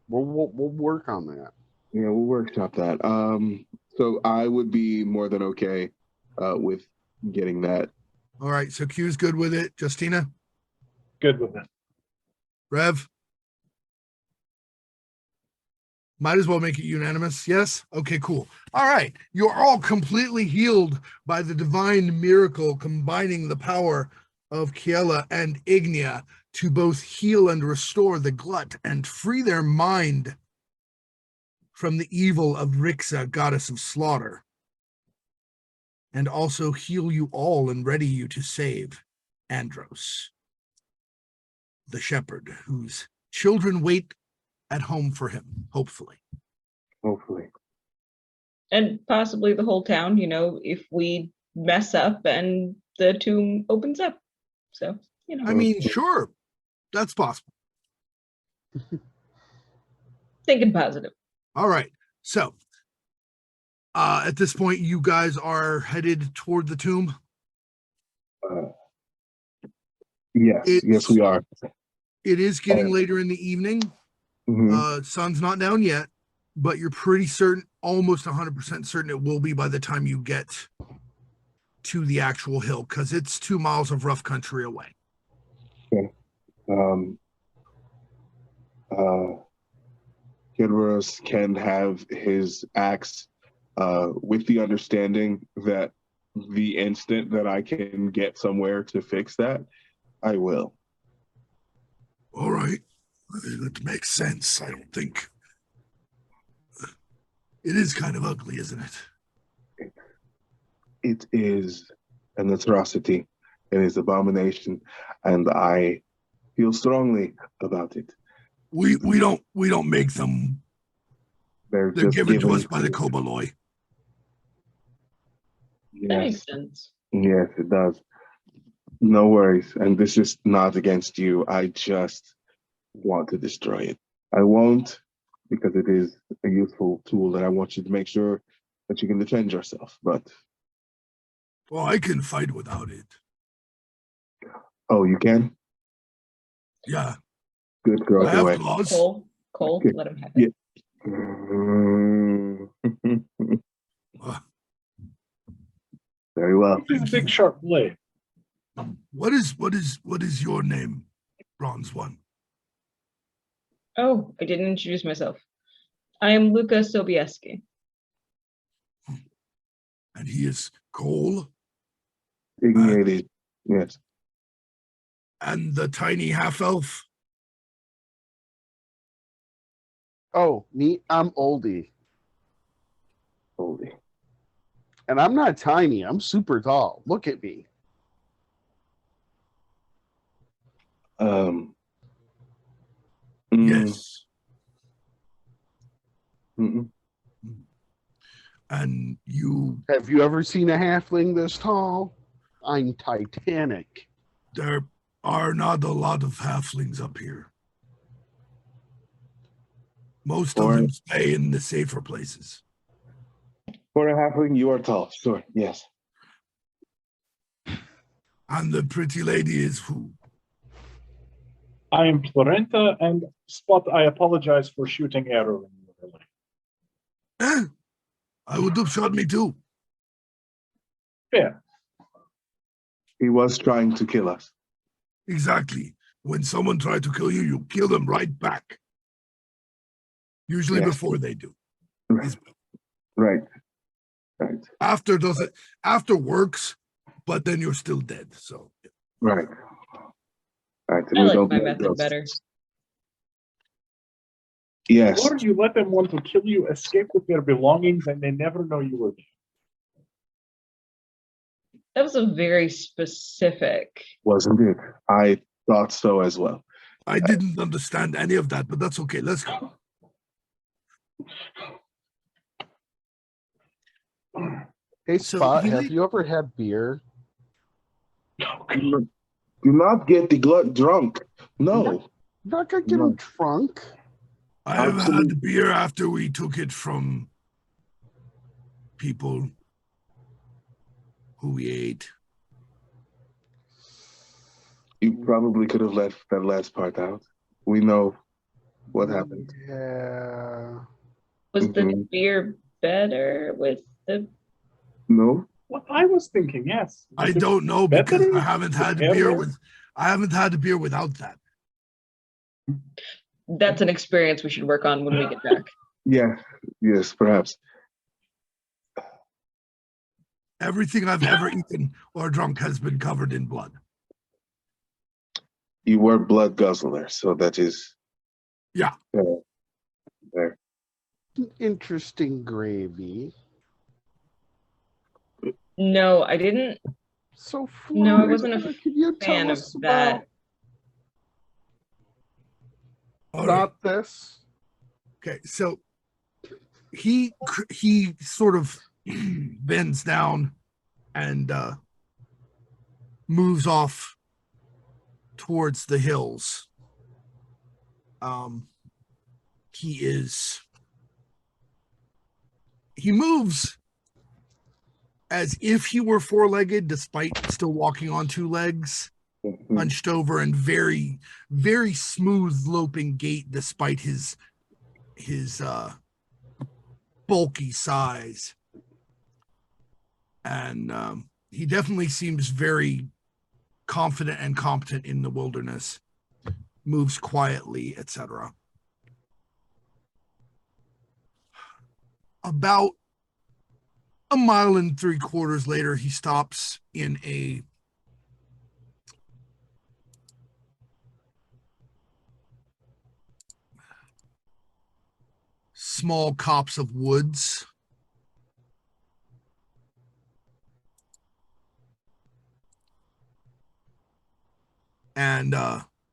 We'll work on that. Yeah, we'll workshop that. So I would be more than okay with getting that. all right. So Q's good with it. Justina, Good with it. Rev. Might as well make it unanimous. Yes? Okay, cool. All right. You're all completely healed by the divine miracle combining the power of Kole and Ignia to both heal and restore the glut and free their mind from the evil of Rixa, goddess of slaughter, and also heal you all and ready you to save Andros, the shepherd whose children wait at home for him, hopefully. Hopefully. And possibly the whole town, if we mess up and the tomb opens up. So, I mean, sure, that's possible. thinking positive. All right. So, at this point, you guys are headed toward the tomb. Yes, we are. It is getting later in the evening. Sun's not down yet, but you're pretty certain, almost 100% certain it will be by the time you get to the actual hill, because it's 2 miles of rough country away. Okay. Kidros can have his axe with the understanding that the instant that I can get somewhere to fix that, I will. All right. That makes sense. I don't think. It is kind of ugly, isn't it? It is an atrocity. It is abomination, and I feel strongly about it. We don't make them. They're They're just given to given us by the Koboloi. That makes Yes, sense. yes, it does. No worries, and this is not against you. I just want to destroy it. I won't, because it is a useful tool, and I want you to make sure that you can defend yourself. But Well, I can fight without it. oh, you can? Yeah. Good girl. I have Away. claws. Cole, Okay. let him have it. Uh, Very well. This is a big sharp blade. what is your name, Bronze One? Oh, I didn't introduce myself. I am Luka Sobieski. And he is Kole, Igniades. Yes. and the tiny half elf. Oh, me, I'm Oldie. Holy. And I'm not tiny, I'm super tall. Look at me. Yes. Mm-mm. And you, Have you ever seen a halfling this tall? I'm Titanic. there are not a lot of halflings up here. Most of Or- them stay in the safer places. For a halfling, you are tall. Sure. Yes. And the pretty lady is who? I am Florenta, and Spot, I apologize for shooting arrow in your leg. I would have shot me too. Fair. He was trying to kill us. Exactly. When someone tries to kill you, you kill them right back. Usually Yes. before they do. Right. Right. After works, but then you're still dead. So Right. Right. And I we like don't my need method ghosts. better. Yes. Or you let them want to kill you, escape with their belongings, and they never know you were there. That was a very specific. Wasn't it? I thought so as well. I didn't understand any of that, but that's okay. Let's go. Hey, So Spot, he have lead- you ever had beer? Do not get the glut drunk. No. Not gonna get No. him drunk. I have Absolutely. had beer after we took it from people who we ate. You probably could have left that last part out. We know what happened. Yeah. Was the Mhm. beer better with the? No? What I was thinking, yes. I don't know because Better I haven't had with beer better? with. I haven't had a beer without that. That's an experience we should work on when we get back. Yeah. Yes, perhaps. Everything I've ever eaten or drunk has been covered in blood. You were blood guzzler, so that is. Yeah. There. Interesting gravy. No, I didn't. So, No, I wasn't a Florenta, can you tell fan of us that. All right. about this? Okay, so he sort of bends down and moves off towards the hills. He moves as if he were four-legged, despite still walking on two legs. Mhm. hunched over and very, very smooth loping gait despite his bulky size. And he definitely seems very confident and competent in the wilderness, moves quietly, etc. About a mile and 3/4 later, he stops in a small copse of woods. And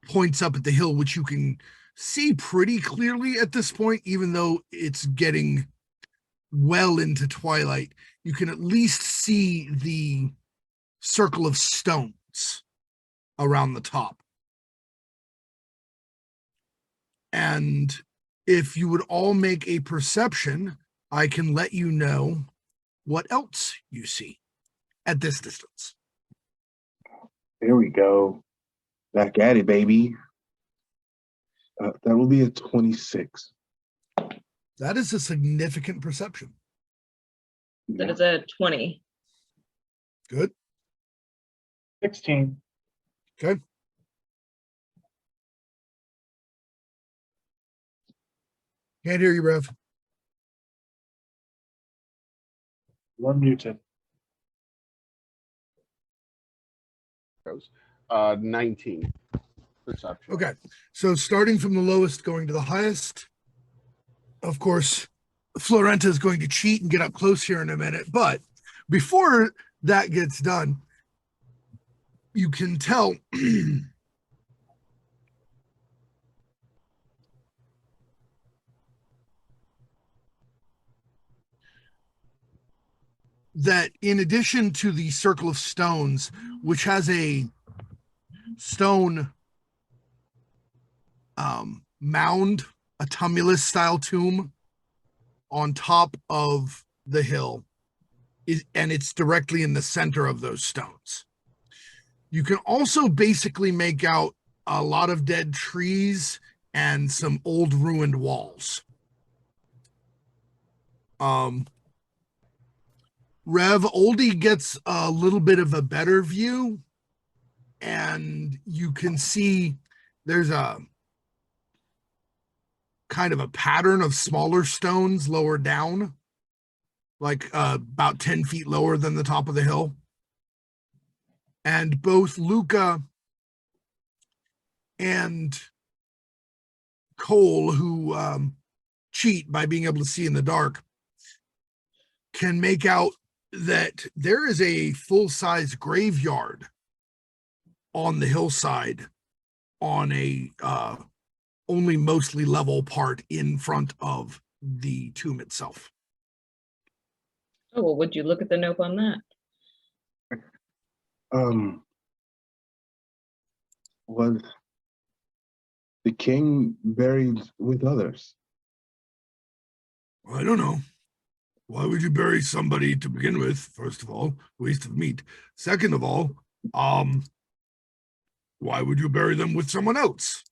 points up at the hill, which you can see pretty clearly at this point, even though it's getting well into twilight. You can at least see the circle of stones around the top. And if you would all make a perception, I can let you know what else you see at this distance. There we go. Back at it, baby. That will be a 26. That is a significant perception. That is a 20. Good. 16. Okay. Can't hear you, Rev. You're muted. 19 perception. Okay. So starting from the lowest, going to the highest. Of course, Florenta is going to cheat and get up close here in a minute. But before that gets done, you can tell that in addition to the circle of stones, which has a stone mound, a tumulus style tomb on top of the hill, and it's directly in the center of those stones. You can also basically make out a lot of dead trees and some old ruined walls. Rev, Oldie gets a little bit of a better view, and you can see there's a kind of a pattern of smaller stones lower down, like about 10 feet lower than the top of the hill. And both Luka and Kole, who cheat by being able to see in the dark, can make out that there is a full-size graveyard on the hillside on a only mostly level part in front of the tomb itself. Oh, well, would you look at the note on that? Was the king buried with others? I don't know. Why would you bury somebody to begin with? First of all, waste of meat. Second of all, why would you bury them with someone else?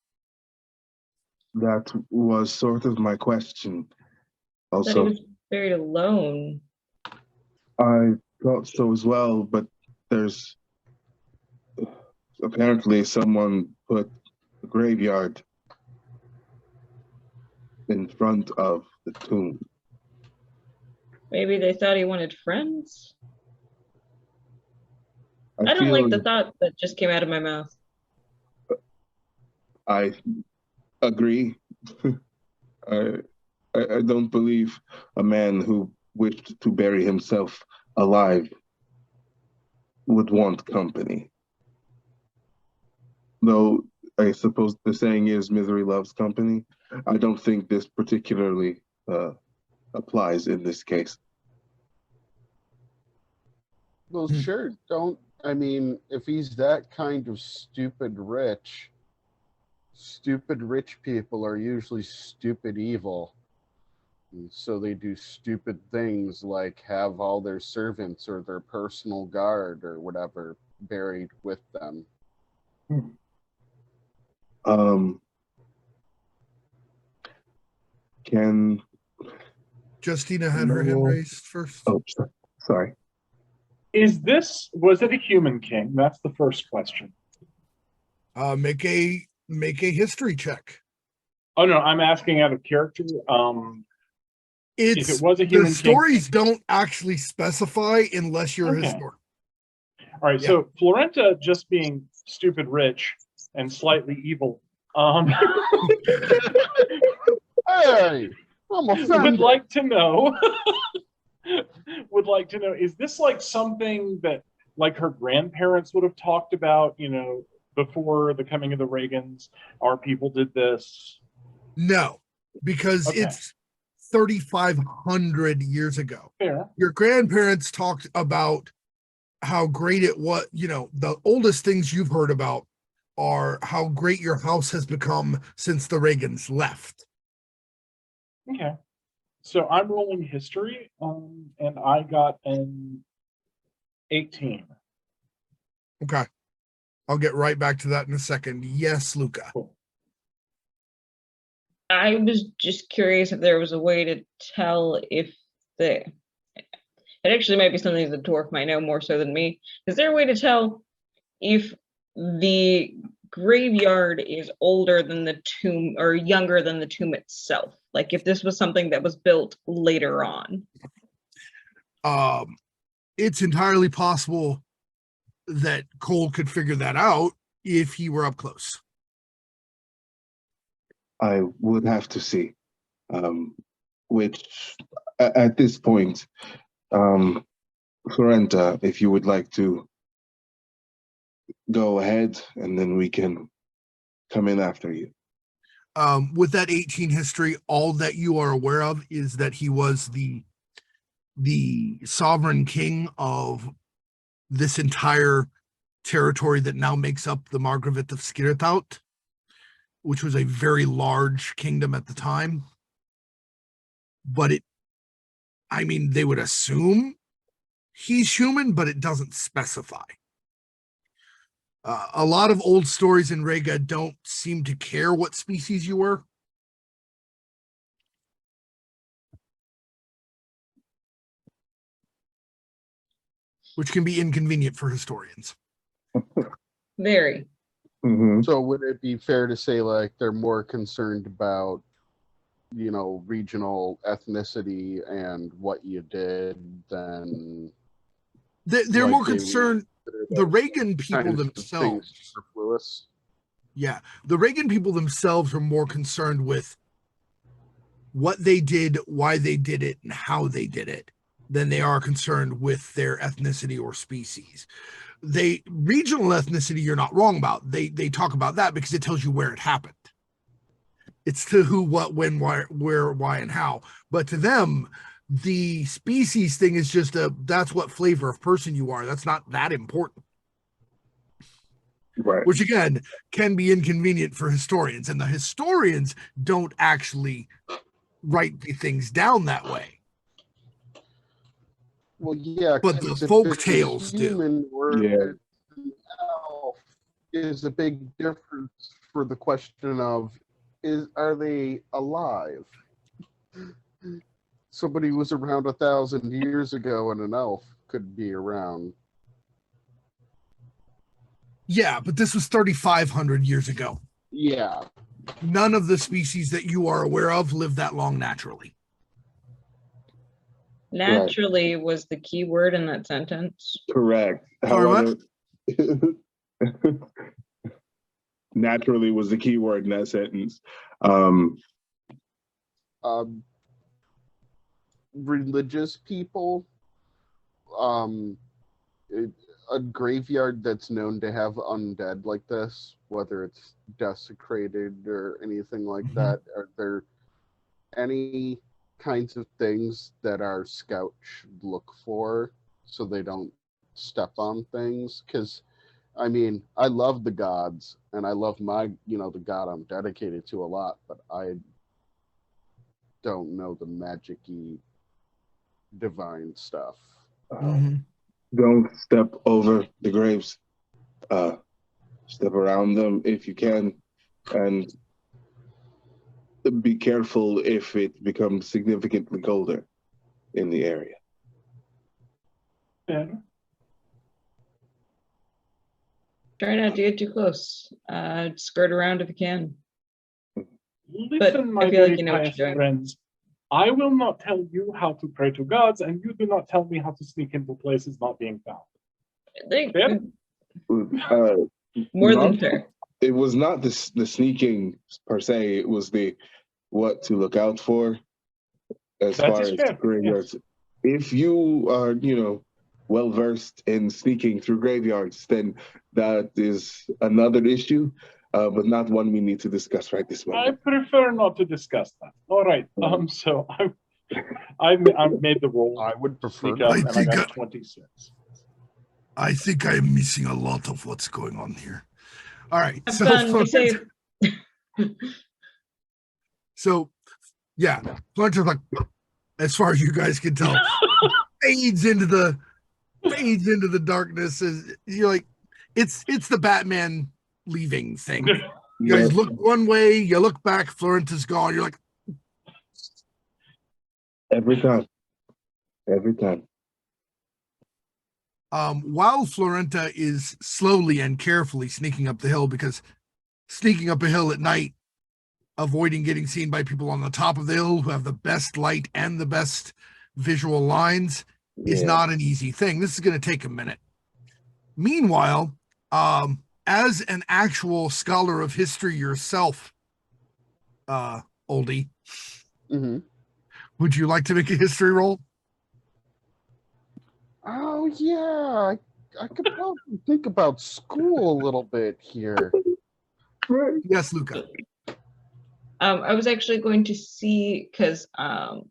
That was sort of my question. I thought he Also, was buried alone. I thought so as well, but there's apparently someone put a graveyard in front of the tomb. Maybe they thought he wanted friends? I don't feel like the thought that just came out of my mouth. I agree. I don't believe a man who wished to bury himself alive would want company. Though I suppose the saying is misery loves company. I don't think this particularly applies in this case. Well, sure. I mean, if he's that kind of stupid rich people are usually stupid evil. And so they do stupid things like have all their servants or their personal guard or whatever buried with them. Can Justina had her hand No. raised first. oh sorry. Was it a human king? That's the first question. Make a history check. Oh no, I'm asking out of character. If it was a The human king, stories don't actually specify unless you're a Okay. historian. all right. Yeah. So Florenta, just being stupid rich and slightly evil, Hey, I'm would offended. like to know. Is this like something that like her grandparents would have talked about? Before the coming of the Reagans, our people did this. No, because Okay. it's 3,500 years ago. Fair. Your grandparents talked about how great it was. The oldest things you've heard about are how great your house has become since the Reagans left. Okay. So I'm rolling history, and I got an 18. Okay. I'll get right back to that in a second. Yes, Luka. Cool. I was just curious if there was a way to tell if it actually might be something the dwarf might know more so than me. Is there a way to tell if the graveyard is older than the tomb or younger than the tomb itself? Like if this was something that was built later on? It's entirely possible that Kole could figure that out if he were up close. I would have to see. Which at this point, Florenta, if you would like to go ahead, and then we can come in after you. With that 18 history, all that you are aware of is that he was the sovereign king of this entire territory that now makes up the Margravate of Skirtaut, which was a very large kingdom at the time. But they would assume he's human, but it doesn't specify. A lot of old stories in Rega don't seem to care what species you were. Which can be inconvenient for historians. Very. Mm-hmm. So would it be fair to say like they're more concerned about, regional ethnicity and what you did than They're like more they would concerned. consider The those Reagan people kinds of things themselves. superfluous? Yeah, the Reagan people themselves are more concerned with what they did, why they did it, and how they did it, than they are concerned with their ethnicity or species. Regional ethnicity, you're not wrong about. They talk about that because it tells you where it happened. It's to who, what, when, why, where, why, and how. But to them, the species thing is just that's what flavor of person you are. That's not that important. Right. Which again can be inconvenient for historians, and the historians don't actually write the things down that way. Well, yeah, But the 'cause if folk it's a tales do. human or Yeah. it's an elf is a big difference for the question of are they alive? Somebody was around 1,000 years ago and an elf could be around. Yeah, but this was 3,500 years ago. Yeah. None of the species that you are aware of live that long naturally. Naturally was the key word in that sentence. Correct. Sorry, However, naturally was the key word in that sentence. Religious people, a graveyard that's known to have undead like this, whether it's desecrated or anything like that, are there any kinds of things that our scouts should look for so they don't step on things? Because I love the gods and I love my the god I'm dedicated to a lot, but I don't know the magic-y divine stuff. Mm-hmm. Don't step over the graves. step around them if you can, and be careful if it becomes significantly colder in the area. Yeah. Try not to get too close. Skirt around if you can. Listen, my I feel like very you know what pious you're doing. friends, I will not tell you how to pray to gods, and you do not tell me how to sneak into places not being found. Fair? More than Not- fair. It was not the sneaking per se, it was the what to look out for as That far is as fair, graveyards. If you are, well versed in sneaking through graveyards, then that is another issue, but not one we need to discuss right this I moment. prefer not to discuss that. All right. So I made the roll. I would prefer Sneak up, I and I think got 26. I think I'm missing a lot of what's going on here. All right. Have fun. Be safe. So, yeah, Florenta's like, as far as you guys can tell, fades into the darkness. As you're like, it's the Batman leaving thing. You guys look one way, you look back, Florenta's gone. You're like, Every time. while Florenta is slowly and carefully sneaking up the hill, because sneaking up a hill at night, avoiding getting seen by people on the top of the hill who have the best light and the best visual lines is not an easy thing. This is going to take a minute. Meanwhile, as an actual scholar of history yourself, Oldie, Mm-hmm. would you like to make a history roll? Oh yeah, I could probably think about school a little bit here. Yes, Luka. I was actually going to see, because I'm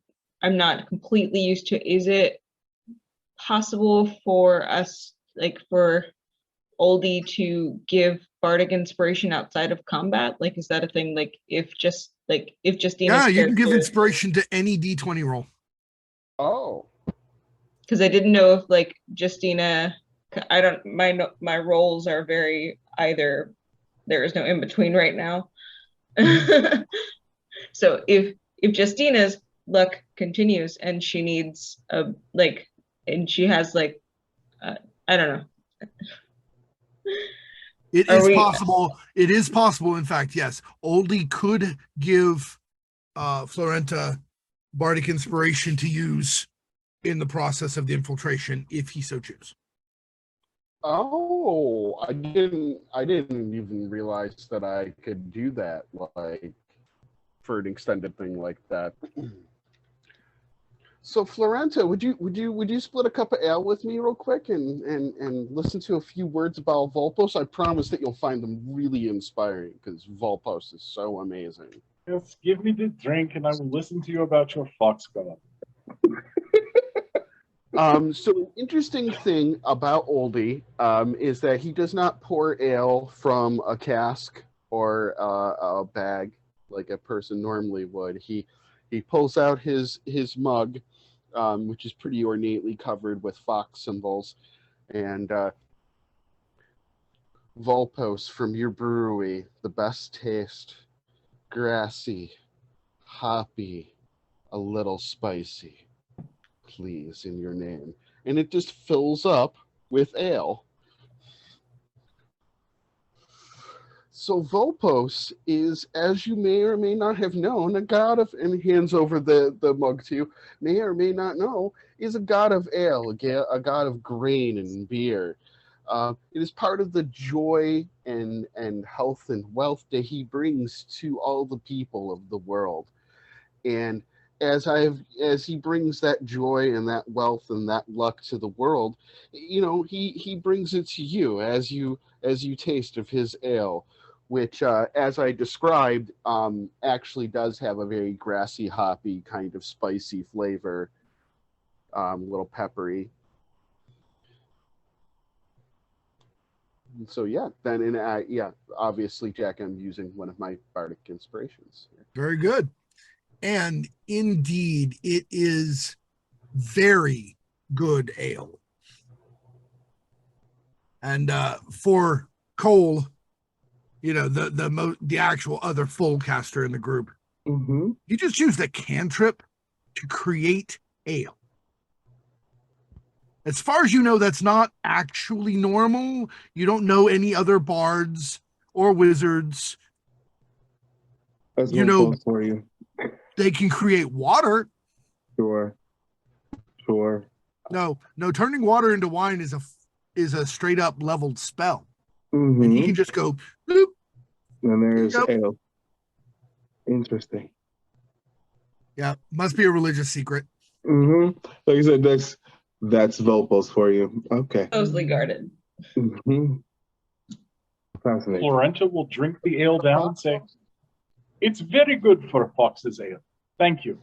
not completely used to, is it possible for us, like for Oldie to give bardic inspiration outside of combat? Like, is that a thing? Like, if Justina's Yeah, you can give character- inspiration to any D20 roll. Oh, because I didn't know if like Justina, my roles are very either, there is no in between right now. So if Justina's luck continues and she needs and she has like I don't know. It Are is we- possible. It is possible, in fact, yes. Oldie could give Florenta bardic inspiration to use in the process of the infiltration if he so chooses. oh, I didn't even realize that I could do that, like for an extended thing like that. So Florenta, would you split a cup of ale with me real quick and listen to a few words about Volpos? I promise that you'll find them really inspiring because Volpos is so amazing. Yes, give me the drink, and I will listen to you about your fox god. So an interesting thing about Oldie is that he does not pour ale from a cask or a bag like a person normally would. He pulls out his mug, which is pretty ornately covered with fox symbols, and Volpos from your brewery, the best taste, grassy, hoppy, a little spicy. Please, in your name. And it just fills up with ale. So Volpos is, as you may or may not have known, a god of, and he hands over the mug to you, may or may not know, is a god of ale, a god of grain and beer. It is part of the joy and health and wealth that he brings to all the people of the world. And as he brings that joy and that wealth and that luck to the world, he brings it to you as you taste of his ale, which, as I described, actually does have a very grassy, hoppy, kind of spicy flavor, a little peppery. So obviously, Jack, I'm using one of my bardic inspirations here. Very good. And indeed, it is very good ale. And for Kole, the actual other full caster in the group. Mm-hmm. You just used a cantrip to create ale. As far as you know, that's not actually normal. You don't know any other bards or wizards. That's You one know, plus for you. they can create water. Sure. No, turning water into wine is a straight up leveled spell. Mm-hmm. And he can just go, bloop. And there's Yep. ale. Interesting. Yeah, must be a religious secret. Mm-hmm. Like I said, that's Volpos for you. Okay. Closely guarded. Mm-hmm. Fascinating. Florenta will drink the ale down and say, "It's very good for a fox's ale. Thank you."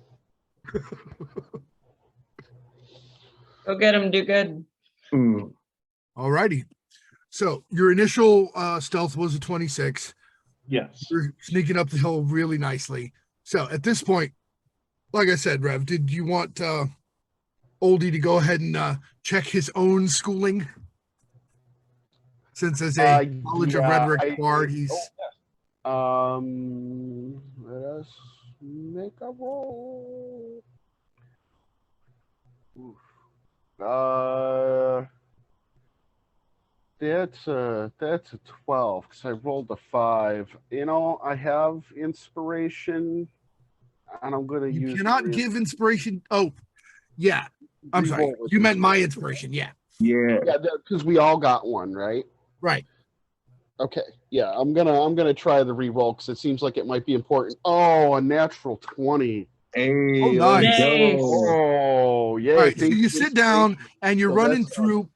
Go get him, do good. Mm. All righty. So your initial stealth was a 26. Yes. You're sneaking up the hill really nicely. So at this point, like I said, Rev, did you want Oldie to go ahead and check his own schooling? Since as a College of Rhetoric bard, he's let us make a roll. Oof. That's a 12 because I rolled a 5. I have inspiration, and I'm gonna use. You cannot give inspiration. Oh, yeah. I'm sorry. You meant my inspiration. Yeah. Yeah. Yeah, because we all got one, right? Right. Okay. Yeah, I'm gonna try the re-roll because it seems like it might be important. Oh, a natural 20. Hey, Oh, nice. let's Nice. go. Oh, yeah. All right. So you sit down and you're So running that's, through.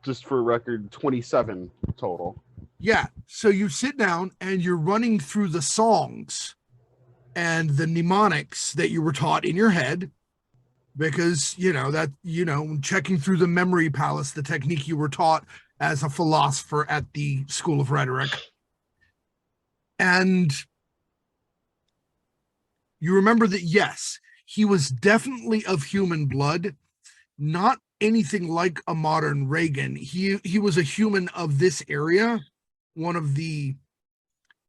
Just for record, 27 total. Yeah. So you sit down and you're running through the songs and the mnemonics that you were taught in your head, because checking through the memory palace, the technique you were taught as a philosopher at the School of Rhetoric. And you remember that, yes, he was definitely of human blood, not anything like a modern Reagan. He was a human of this area, one of the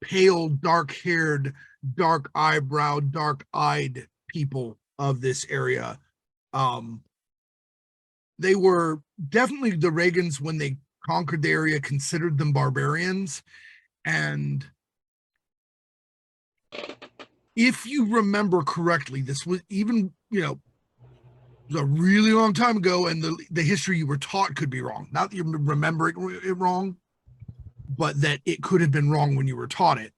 pale, dark-haired, dark-eyebrow, dark-eyed people of this area. They were definitely the Reagans when they conquered the area, considered them barbarians. And if you remember correctly, this was even, it was a really long time ago, and the history you were taught could be wrong. Not that you remember it wrong, but that it could have been wrong when you were taught it,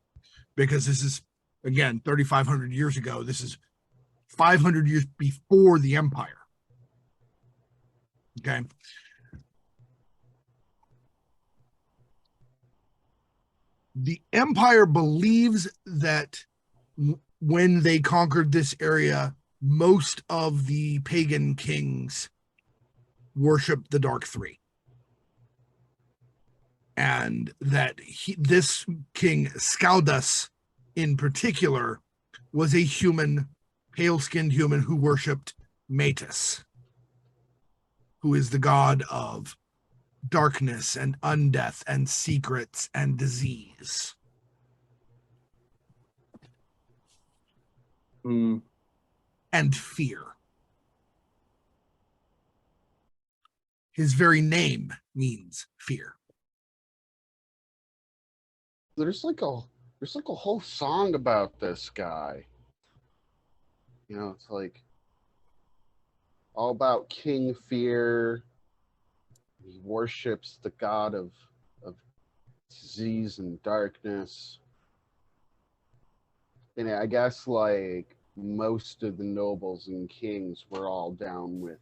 because this is, again, 3,500 years ago. This is 500 years before the Empire. Okay. The Empire believes that when they conquered this area, most of the pagan kings worshiped the Dark Three. And that this king, Skaldas in particular, was a human, pale-skinned human who worshipped Metis, who is the god of darkness and undeath and secrets and disease. Mm. And fear. His very name means fear. There's like a whole song about this guy. It's like all about King Fear. He worships the god of disease and darkness. And I guess like most of the nobles and kings were all down with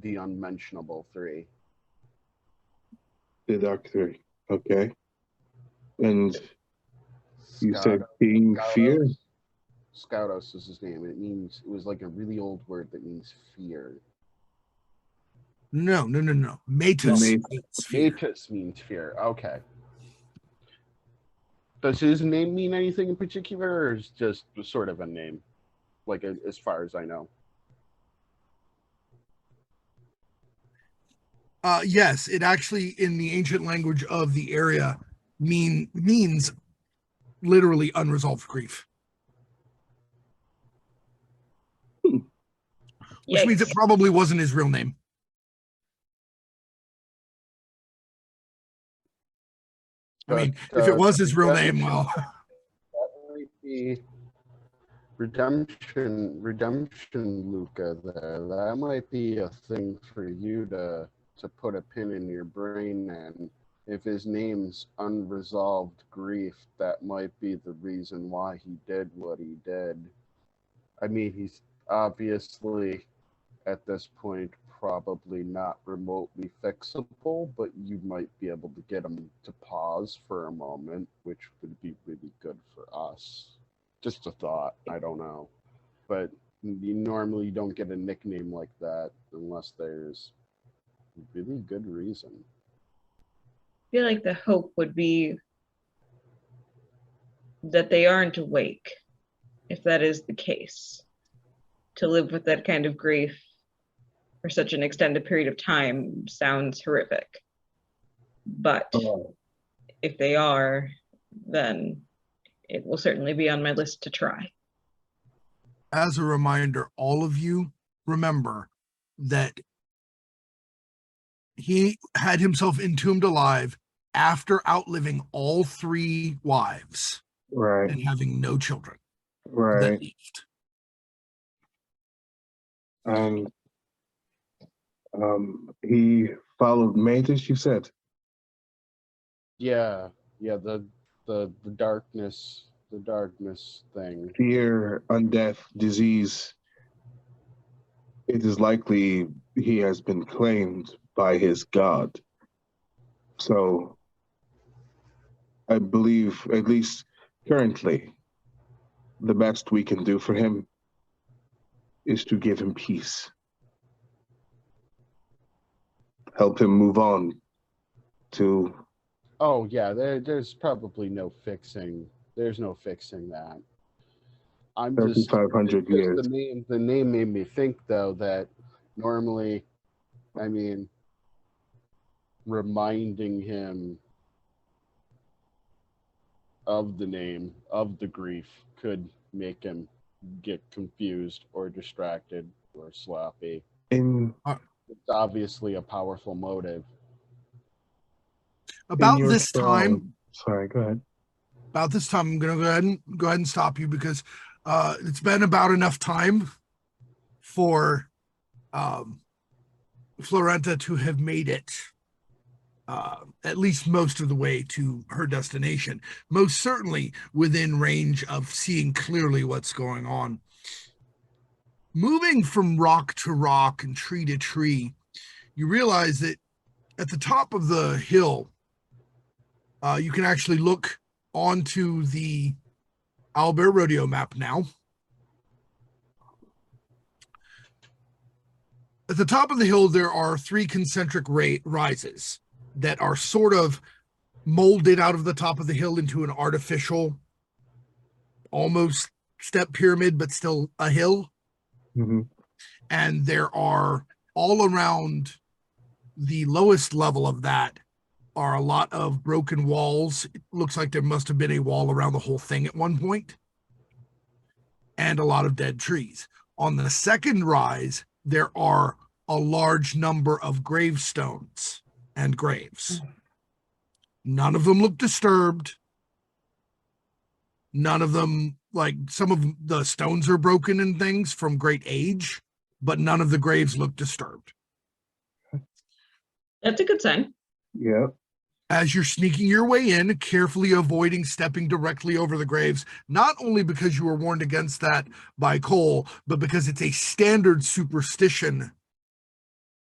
the unmentionable three. The Dark Three. Okay. And you Scout- said King Fear? Scoutos is his name. It was like a really old word that means fear. No. Metis means fear. Metis means fear. Okay. Does his name mean anything in particular, or is just sort of a name? Like, as far as I know. Yes, it actually, in the ancient language of the area, means literally unresolved grief, which means it Yikes. probably wasn't his real name. I mean, if it was his real name, well, that might be redemption, Luka. There, that might be a thing for you to put a pin in your brain. And if his name's unresolved grief, that might be the reason why he did what he did. I mean, he's obviously at this point probably not remotely fixable, but you might be able to get him to pause for a moment, which would be really good for us. Just a thought, I don't know. But you normally don't get a nickname like that unless there's a really good reason. I feel like the hope would be that they aren't awake, if that is the case. To live with that kind of grief for such an extended period of time sounds horrific. But if they are, then it will certainly be on my list to try. as a reminder, all of you remember that he had himself entombed alive after outliving all 3 wives Right. and having no children that Right. lived. And he followed Mantis, you said? Yeah, the darkness thing. Fear, undeath, disease. It is likely he has been claimed by his god. So I believe, at least currently, the best we can do for him is to give him peace. Help him move on to... Oh yeah, there's probably no fixing. There's no fixing that. I'm just 3,500 years. the name made me think though that normally, I mean, reminding him of the name of the grief could make him get confused or distracted or sloppy. It's obviously a powerful motive. About your this time, throne. Sorry, go ahead. about this time, I'm going to go ahead and stop you because it's been about enough time for Florenta to have made it at least most of the way to her destination, most certainly within range of seeing clearly what's going on. Moving from rock to rock and tree to tree, you realize that at the top of the hill, you can actually look onto the Owlbear Rodeo map now. At the top of the hill, there are 3 concentric rises that are sort of molded out of the top of the hill into an artificial, almost step pyramid, but still a hill. Mm-hmm. And there are all around the lowest level of that are a lot of broken walls. It looks like there must have been a wall around the whole thing at one point, and a lot of dead trees. On the second rise, there are a large number of gravestones and graves. None of them look disturbed. None of them, like some of the stones are broken and things from great age, but none of the graves look disturbed. That's a good sign. Yeah. As you're sneaking your way in, carefully avoiding stepping directly over the graves, not only because you were warned against that by Kole, but because it's a standard superstition,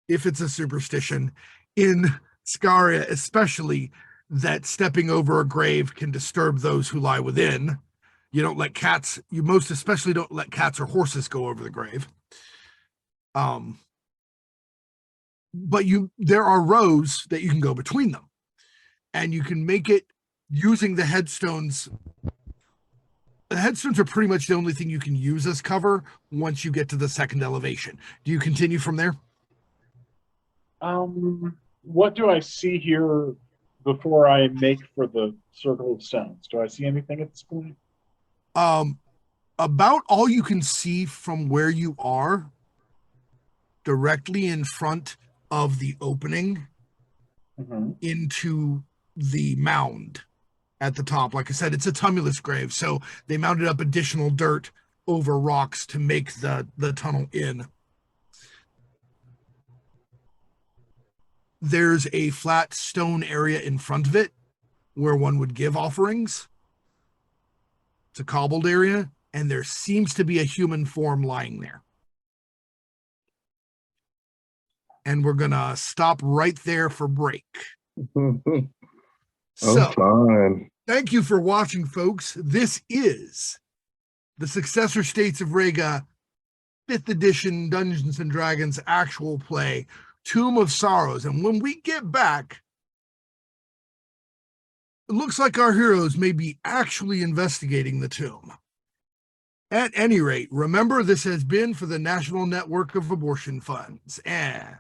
if it's a superstition, in Scaria especially, that stepping over a grave can disturb those who lie within. You don't let cats, you most especially don't let cats or horses go over the grave. But there are rows that you can go between them. And you can make it using the headstones. The headstones are pretty much the only thing you can use as cover once you get to the second elevation. Do you continue from there? What do I see here before I make for the circle of stones? Do I see anything at this point? About all you can see from where you are, directly in front of the opening Mm-hmm. into the mound at the top. Like I said, it's a tumulus grave, so they mounted up additional dirt over rocks to make the tunnel in. There's a flat stone area in front of it where one would give offerings. It's a cobbled area, and there seems to be a human form lying there. And we're gonna stop right there for break. Oh, So, fine. thank you for watching, folks. This is the Successor States of Rega 5th edition Dungeons and Dragons actual play, Tomb of Sorrows. And when we get back, it looks like our heroes may be actually investigating the tomb. At any rate, remember this has been for the National Network of Abortion Funds. And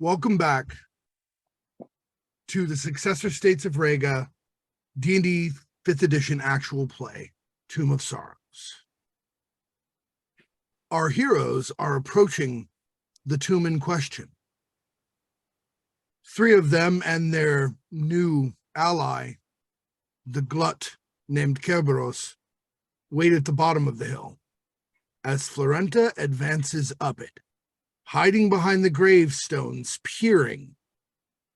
Welcome back to the Successor States of Rega, D&D 5th edition actual play, Tomb of Sorrows. Our heroes are approaching the tomb in question. 3 of them and their new ally, the glut named Kerberos, wait at the bottom of the hill as Florenta advances up it, hiding behind the gravestones, peering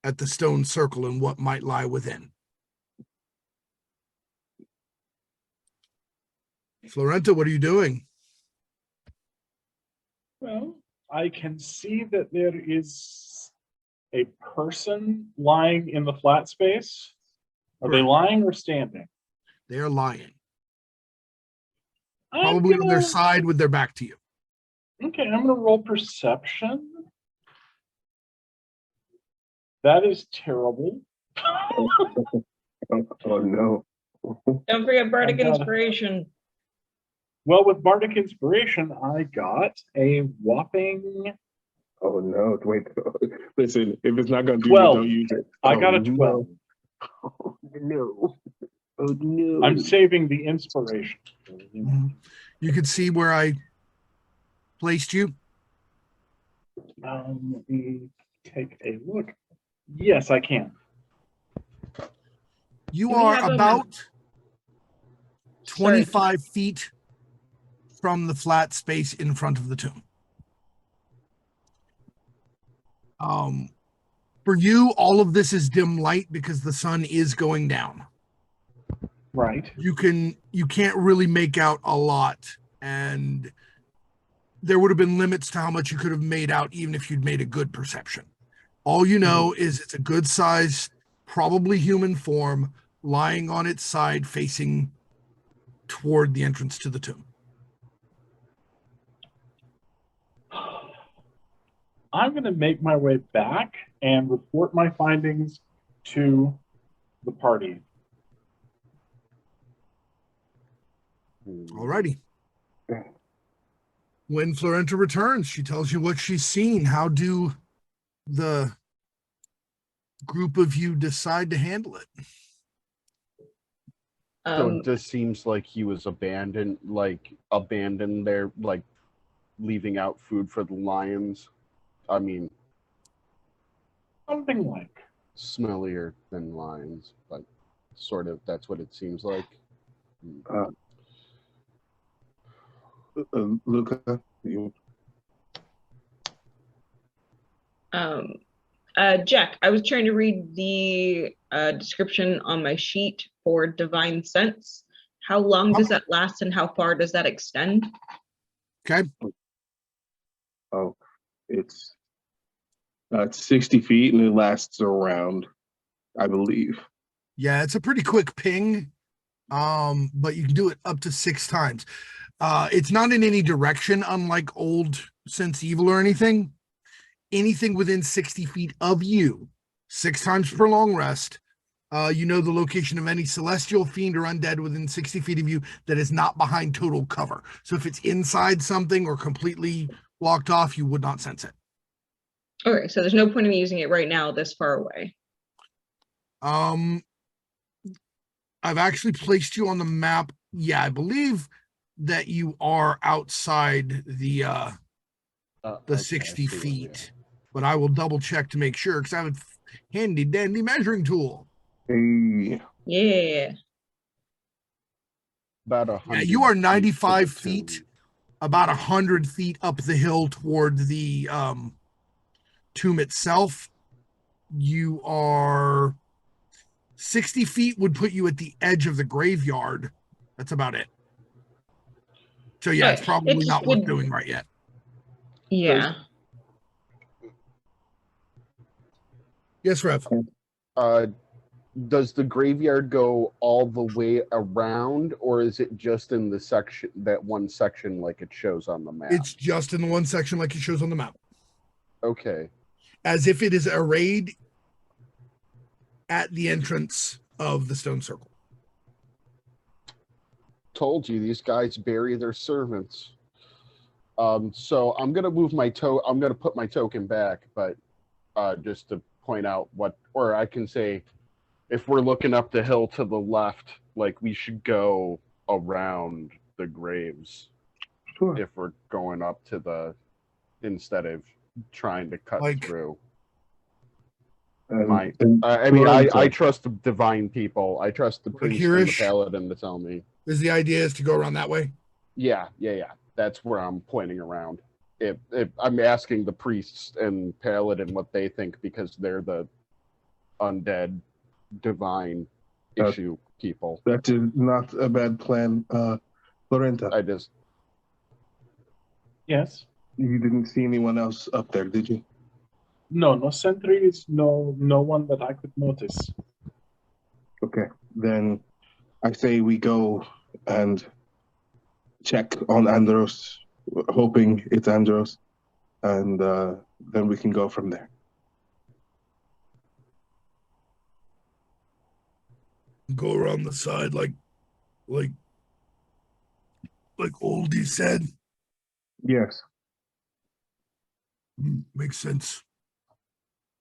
at the stone circle and what might lie within. Florenta, what are you doing? Well, I can see that there is a person lying in the flat space. Are they Correct. lying or standing? They are lying, I'm probably on their gonna- side with their back to you. Okay, I'm going to roll perception. That is terrible. Oh no. Don't forget Bardic I got it. Inspiration. Well, with Bardic Inspiration, I got a whopping. Oh no. Wait. Listen, if it's not gonna do 12. it, don't use it. I got a Oh, 12. No. Oh no. Oh no. I'm saving the inspiration. You can see where I placed you. Let me take a look. Yes, I can. You Do we are have a about Sorry. 25 feet from the flat space in front of the tomb. For you, all of this is dim light because the sun is going down. Right. You can't really make out a lot, and there would have been limits to how much you could have made out even if you'd made a good perception. All you know is it's a good size, probably human form, lying on its side facing toward the entrance to the tomb. I'm going to make my way back and report my findings to the party. Alrighty. When Florenta returns, she tells you what she's seen. How do the group of you decide to handle it? So it just seems like he was abandoned there, like leaving out food for the lions. I mean, Something like. smellier than lions, but sort of that's what it seems like. Luka, you Jack, I was trying to read the description on my sheet for Divine Sense. How long does that last and how far does that extend? Okay. oh, it's 60 feet and it lasts around, I believe. Yeah, it's a pretty quick ping, but you can do it up to 6 times. It's not in any direction, unlike old Sense Evil or anything. Anything within 60 feet of you, 6 times per long rest. You know the location of any celestial, fiend, or undead within 60 feet of you that is not behind total cover. So if it's inside something or completely blocked off, you would not sense it. Okay, so there's no point in me using it right now this far away. I've actually placed you on the map. Yeah, I believe that you are outside the Okay, 60 I see what you- feet, but I will double check to make sure because I have a handy dandy measuring tool. Hey, Yeah. About Yeah, 100. you are feet to 95 the feet, tomb. about 100 feet up the hill toward the tomb itself. You are 60 feet would put you at the edge of the graveyard. That's about it. So yeah, it's Okay, probably it's not worth good- doing right yet. Yeah. Yes, Rev. Does the graveyard go all the way around, or is it just in the section, that one section, like it shows on the map? It's just in the one section like it shows on the map, Okay. as if it is arrayed at the entrance of the stone circle. Told you, these guys bury their servants. So I'm gonna move my I'm gonna put my token back, but just to point out or I can say, if we're looking up the hill to the left, like we should go around the graves Sure. if we're going up to instead of trying to cut Like- through. And I mean, Florenta. I trust the divine people. I trust the priest and the Hereish? paladin to tell me. Is the idea is to go around that way? Yeah. That's where I'm pointing around. If I'm asking the priests and paladin what they think because they're the undead, divine issue people. That is not a bad plan. Florenta, I just Yes. you didn't see anyone else up there, did you? No sentries, no one that I could notice. Okay, then I say we go and check on Andros, hoping it's Andros, and then we can go from there. Go around the side like Oldie said. Yes. Makes sense.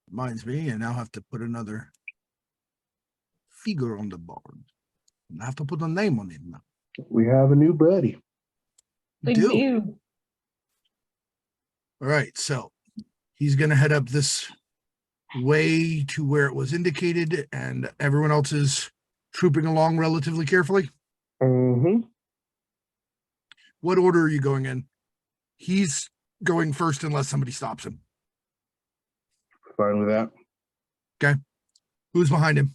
Reminds me, I now have to put another figure on the board. I have to put a name on it now. We have a new buddy. We Do. do. All right, so he's going to head up this way to where it was indicated, and everyone else is trooping along relatively carefully. Mm-hmm. What order are you going in? He's going first unless somebody stops him. Fine with that. Who's behind him?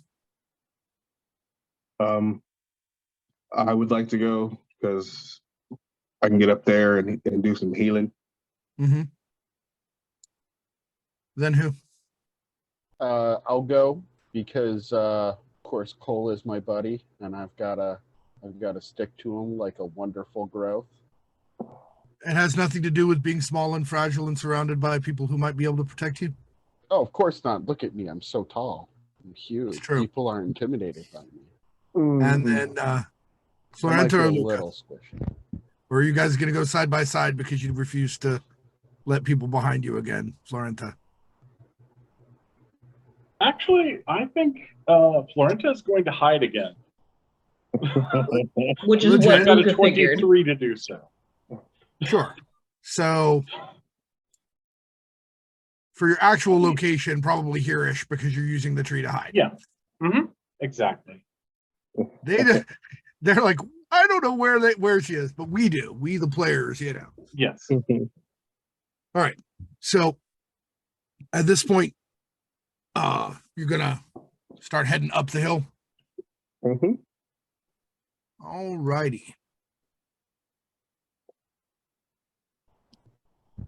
I would like to go because I can get up there and do some healing. Mm-hmm. Then who? I'll go because of course Kole is my buddy and I've got to stick to him like a wonderful growth. It has nothing to do with being small and fragile and surrounded by people who might be able to protect you. Oh, of course not. Look at me. I'm so tall. I'm huge. It's true. People are intimidated by me. And then I might Florenta be or a Luka? little squishy. Or are you guys going to go side by side because you refuse to let people behind you again, Florenta? Actually, I think Florenta is going to hide again. Which is Legit. what I've got a Luka figured. 23 to do so. Sure. So for your actual location, probably here-ish because you're using the tree to hide. Yeah. Mm-hmm. Exactly. They're like, I don't know where she is, but we do. We the players, you know. Yes. All right. So at this point, you're gonna start heading up the hill. Mm-hmm. All righty.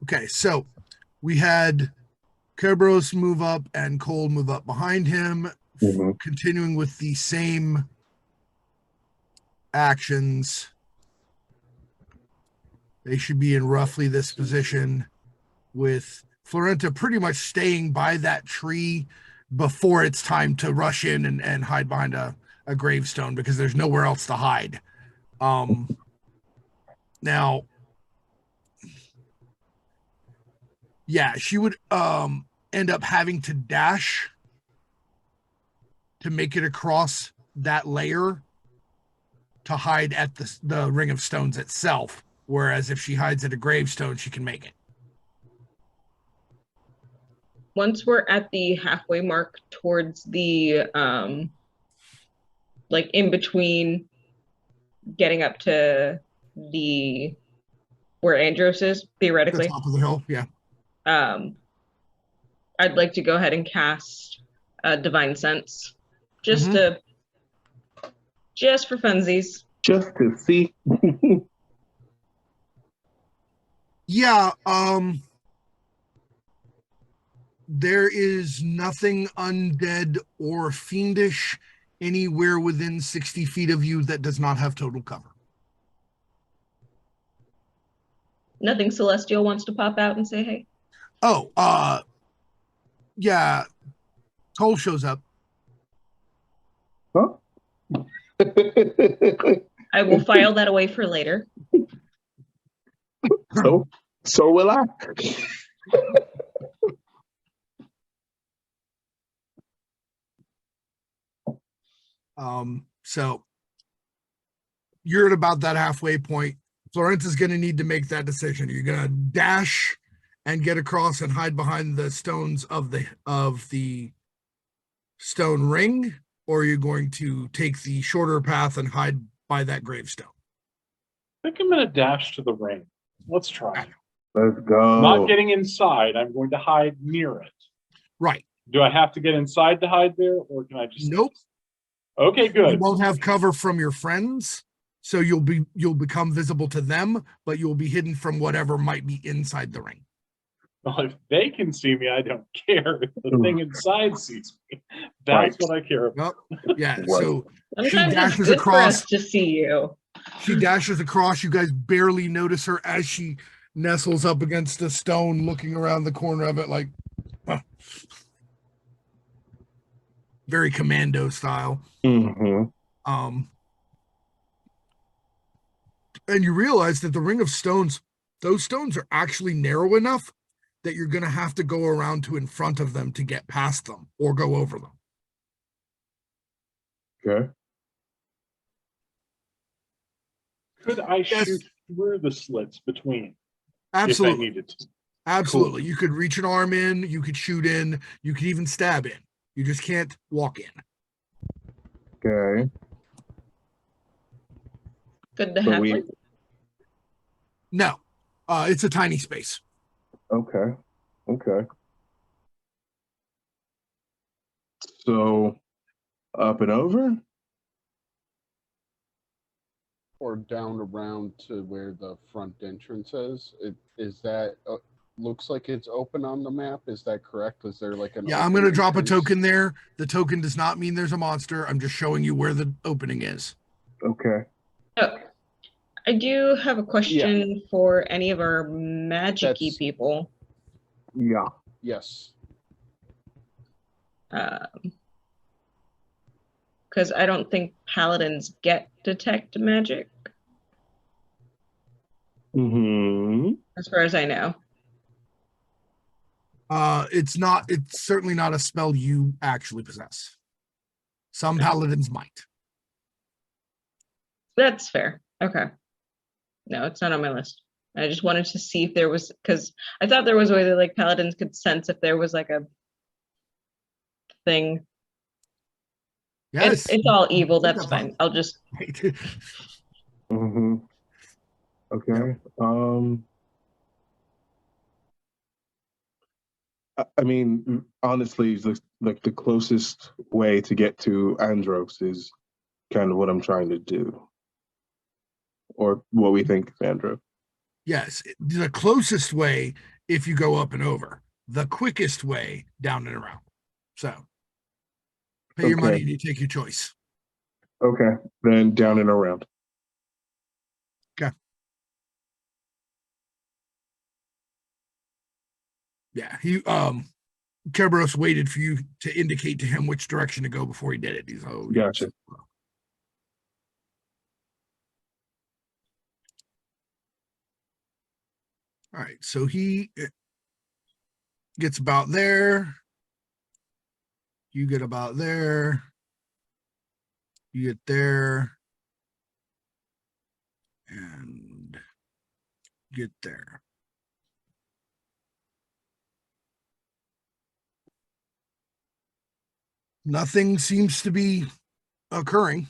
Okay, so we had Kerberos move up and Kole move up behind him, Mhm. continuing with the same actions. They should be in roughly this position, with Florenta pretty much staying by that tree before it's time to rush in and hide behind a gravestone because there's nowhere else to hide. Now, yeah, she would end up having to dash to make it across that layer to hide at the ring of stones itself. Whereas if she hides at a gravestone, she can make it. Once we're at the halfway mark towards the like in between getting up to the where Andros is, The theoretically, top of the hill, yeah. I'd like to go ahead and cast Divine Sense just Mhm. just for funsies. Just to see. Yeah, there is nothing undead or fiendish anywhere within 60 feet of you that does not have total cover. Nothing celestial wants to pop out and say, hey. Oh, yeah, Cole shows up. Huh? I will file that away for later. So will I. So you're at about that halfway point. Florenta's going to need to make that decision. You're going to dash and get across and hide behind the stones of the stone ring, or are you going to take the shorter path and hide by that gravestone? I think I'm going to dash to the ring. Let's try it. Let's go. Not getting inside. I'm going to hide near it. Right. Do I have to get inside to hide there, or can I just? Nope. Okay, You good. won't have cover from your friends, so you'll become visible to them, but you'll be hidden from whatever might be inside the ring. Well, if they can see me, I don't care. If the thing inside sees me, that's Right. what I care about. Well, yeah. Right. So she Sometimes it's dashes good for across. us to see you. She dashes across. You guys barely notice her as she nestles up against a stone, looking around the corner of it like, huh. Very commando style. Mm-hmm. And you realize that the ring of stones, those stones are actually narrow enough that you're going to have to go around to in front of them to get past them or go over them. Okay. Could I Yes. shoot through the slits between if I Absolutely. needed to? Absolutely. Cool. You could reach an arm in, you could shoot in, you could even stab in. You just can't walk in. Okay. Good to So have. we- No, it's a tiny space. Okay. Okay. So up and over? Or down around to where the front entrance is. Is that looks like it's open on the map? Is that correct? Is there like an Yeah, I'm open going to drop a entrance? token there. The token does not mean there's a monster. I'm just showing you where the opening is. Okay. Oh, I do have a question for any of our magic-y That's- people. Yeah. Yes. Because I don't think paladins get detect magic, Mm-hmm. as far as I know. It's certainly not a spell you actually possess. Some paladins might. That's fair. Okay. No, it's not on my list. I just wanted to see if there was, because I thought there was a way that like paladins could sense if there was like a thing. Yes. It's all evil. Think That's about fine. I'll just. it. Mm-hmm. Okay. I mean, honestly, like the closest way to get to Andros is kind of what I'm trying to do, or what we think of Andros. Yes, the closest way if you go up and over. The quickest way down and around. So pay your Okay. money and you take your choice. Okay, then down and around. Yeah, Kerberos waited for you to indicate to him which direction to go before he did it. He's Gotcha. All right, so he gets about there. You get about there. You get there. And get there. Nothing seems to be occurring.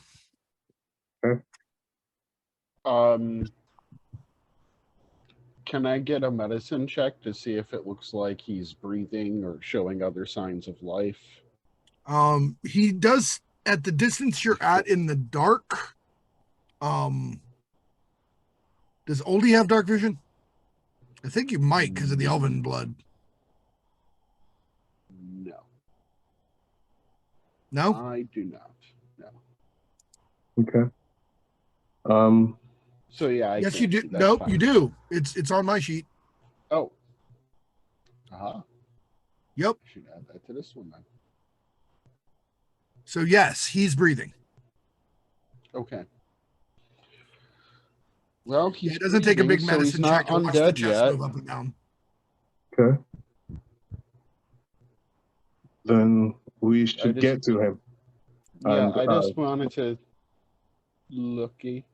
Can I get a medicine check to see if it looks like he's breathing or showing other signs of life? He does at the distance you're at in the dark. Does Oldie have dark vision? I think you might because of the elven blood. No. No? I do not. No. Okay. So yeah, I Yes, you can't do. see, that's Nope, fine. you do. It's on my sheet. Oh. Yep. I should add that to this one then. So yes, he's breathing. Okay. Well, Yeah, he's it doesn't take a big breathing, so medicine he's not check to watch the undead chest yet. move up and down. Okay. Then we I should just- get to him. Yeah, And, I just wanted to looky.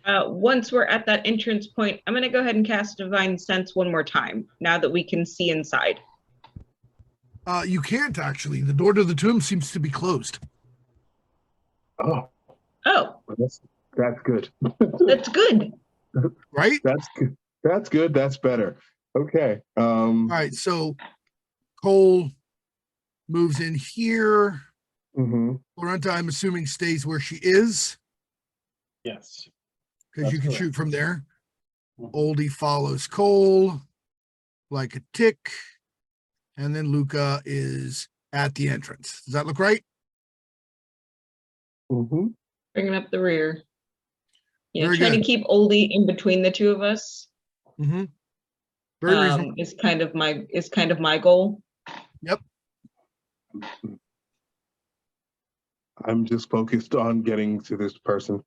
Once we're at that entrance point, I'm going to go ahead and cast Divine Sense one more time, now that we can see inside. You can't actually. The door to the tomb seems to be closed. oh, Oh, that's good. that's good. Right? That's good. That's good. That's better. Okay. All right, so Kole moves in here. Mhm. Florenta, I'm assuming, stays where she is Yes. because you That's can correct. shoot from there. Mhm. Oldie follows Kole like a tick. And then Luka is at the entrance. Does that look right? Mhm. Bringing up the rear. Yeah, Very trying good. to keep Oldie in between the two of us Mm-hmm. Very reasonable. is kind of my goal. Yep. I'm just focused on getting to this person.